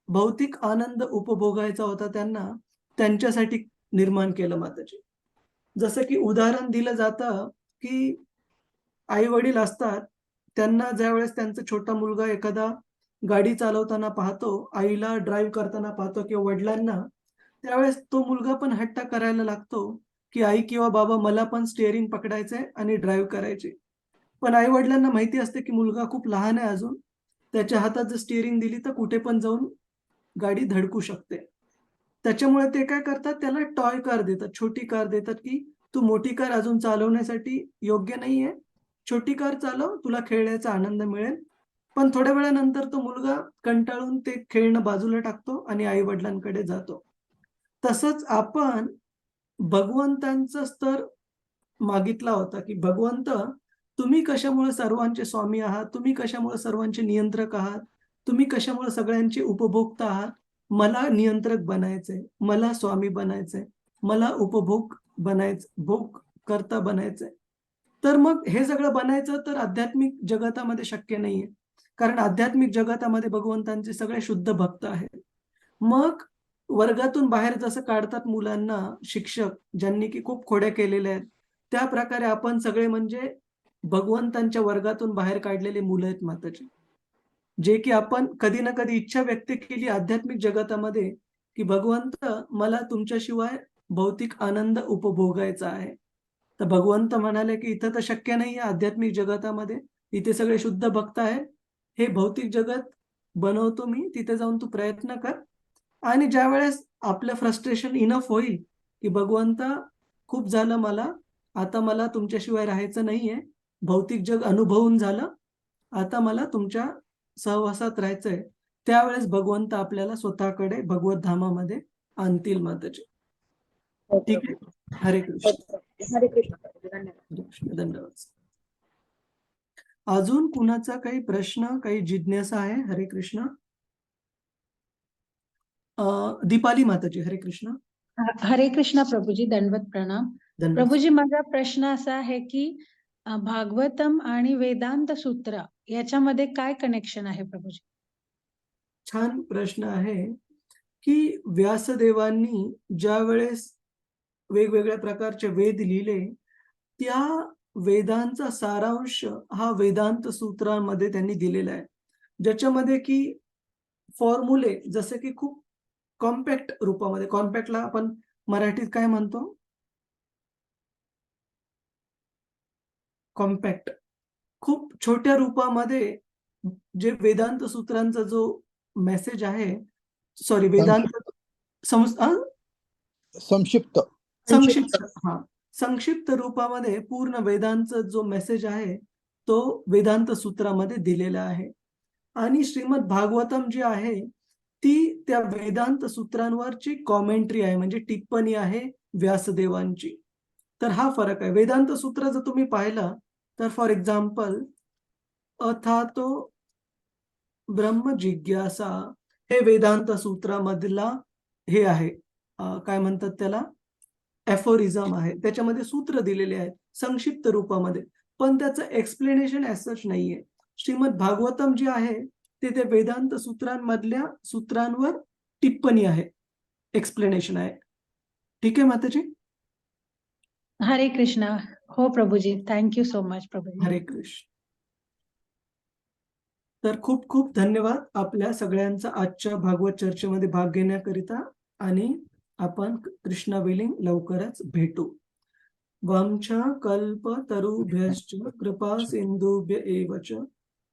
भौतिक आनंद उपभोगायचा होता त्यांना, त्यांच्यासाठी निर्माण केलं माताजी. जसं की उदाहरण दिलं जातं की आई-वडील असतात, त्यांना ज्यावेळेस त्यांचा छोटा मुलगा एखादा गाडी चालवताना पाहतो, आईला ड्राईव्ह करताना पाहतो किंवा वडिलांना, त्यावेळेस तो मुलगा पण हट्ट करायला लागतो, की आई किंवा बाबा मला पण स्टीअरिंग पकडायचंय आणि ड्राईव्ह करायची. पण आई-वडिलांना माहिती असते, की मुलगा खूप लहान आहे अजून. त्याच्या हातात जर स्टीअरिंग दिली तर कुठे पण जाऊन गाडी धडकू शकते. त्याच्यामुळे ते काय करतात, त्याला टॉय कार देतात, छोटी कार देतात, की तू मोठी कार अजून चालवण्यासाठी योग्य नाहीये. छोटी कार चालव, तुला खेळण्याचा आनंद मिळेल. पण थोड्या वेळानंतर तो मुलगा कंटाळून ते खेळणं बाजूला टाकतो आणि आई-वडिलांकडे जातो. तसंच आपण भगवंतांचा स्तर मागितला होता, की भगवंत तुम्ही कशामुळे सर्वांचे स्वामी आहात, तुम्ही कशामुळे सर्वांचे नियंत्रक आहात, तुम्ही कशामुळे सगळ्यांचे उपभोक्ता आहात? मला नियंत्रक बनायचंय, मला स्वामी बनायचंय, मला उपभोग भोग करता बनायचंय. तर मग हे सगळं बनायचं तर आध्यात्मिक जगतामध्ये शक्य नाहीये. कारण आध्यात्मिक जगतामध्ये भगवंतांचे सगळे शुद्ध भक्त आहेत. मग वर्गातून बाहेर जसं काढतात मुलांना शिक्षक, ज्यांनी की खूप खोड्या केलेल्या आहेत, त्या प्रकारे आपण सगळे म्हणजे भगवंतांच्या वर्गातून बाहेर काढलेले मुलं आहेत माताजी. जे की आपण कधी ना कधी इच्छा व्यक्त केली आध्यात्मिक जगतामध्ये, की भगवंत मला तुमच्याशिवाय भौतिक आनंद उपभोगायचा आहे. तर भगवंत म्हणाले, की इथं तर शक्य नाहीये आध्यात्मिक जगतामध्ये. इथे सगळे शुद्ध भक्त आहेत. हे भौतिक जगत बनवतो मी, तिथे जाऊन तू प्रयत्न कर. आणि ज्यावेळेस आपलं फ्रस्ट्रेशन इनफ होईल, की भगवंता खूप झालं मला, आता मला तुमच्याशिवाय राहायचं नाहीये. भौतिक जग अनुभवून झालं. आता मला तुमच्या सहवासात राहायचंय. त्यावेळेस भगवंत आपल्याला स्वतःकडे भगवत धामामध्ये आणतील माताजी. हो ठीक प्रभू. आहे? हरे हो कृष्ण. प्रभू. हरे कृष्ण प्रभू. धन्यवाद. हरे कृष्ण. धन्यवाद. अजून कुणाचा काही प्रश्न, काही जिज्ञासा आहे? हरे कृष्ण. दीपाली माताजी, हरे कृष्ण. हरे कृष्णा प्रभूजी, दंडवत प्रणाम. धन्यवाद. प्रभूजी, माझा प्रश्न असा आहे की भागवतम आणि वेदांत सूत्र याच्यामध्ये काय कनेक्शन आहे प्रभूजी? छान प्रश्न आहे की व्यासदेवांनी ज्या वेळेस वेगवेगळ्या प्रकारचे वेद लिहिले, त्या वेदांचा सारांश हा वेदांत सूत्रांमध्ये त्यांनी दिलेला आहे, ज्याच्यामध्ये की फॉर्म्युले जसे की खूप कॉम्पॅक्ट रूपामध्ये, कॉम्पॅक्टला आपण मराठीत काय म्हणतो? कॉम्पॅक्ट. खूप छोट्या रूपामध्ये जे वेदांत सूत्रांचा जो मेसेज आहे, सॉरी वेदांत संक्षिप्त संक्षिप्त, हा, संक्षिप्त रूपामध्ये पूर्ण वेदांचा जो मेसेज आहे तो वेदांत सूत्रामध्ये दिलेला आहे. आणि श्रीमद भागवतम जी आहे ती त्या वेदांत सूत्रांवरची कॉमेंट्री आहे, म्हणजे टिप्पणी आहे व्यासदेवांची. तर हा फरक आहे. वेदांत सूत्र जर तुम्ही पाहिला तर फॉर एक्झाम्पल अथातो ब्रह्म जिज्ञासा हे वेदांत सूत्रामधला हे आहे, काय म्हणतात त्याला, एफोरिझम आहे. त्याच्यामध्ये सूत्र दिलेले आहेत संक्षिप्त रूपामध्ये, पण त्याचं एक्सप्लेनेशन ॲज सच नाहीये. श्रीमद भागवतम जी आहे ते वेदांत सूत्रांमधल्या सूत्रांवर टिप्पणी आहे, एक्सप्लेनेशन आहे. ठीक आहे माताजी? हरे कृष्णा. हो Prabhuji, thank you so much Prabhuji. हरे कृष्ण. तर खूप खूप धन्यवाद आपल्या सगळ्यांचा आजच्या भागवत चर्चेमध्ये भाग घेण्याकरिता. आणि आपण कृष्णा विलिंग लवकरच भेटू. वंशा कल्पतरुभ्यश्च कृपा सिंधुभ्य एव च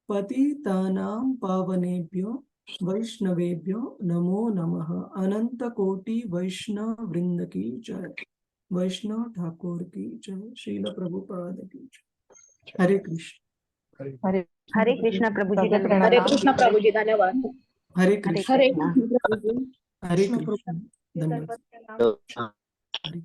पतितानां पावनेभ्यो वैष्णवेभ्यो नमो नमः. अनंत कोटि वैष्णव वृंद की जय. वैष्णव ठाकुर की जय. श्रील प्रभुपाद की जय. हरे कृष्ण. हरे कृष्ण प्रभूजी. हरे धन्यवाद. कृष्ण प्रभूजी. धन्यवाद. हरे हरे कृष्ण. हरे कृष्ण. कृष्ण प्रभूजी. हरे कृष्ण. धन्यवाद. धन्यवाद. हरे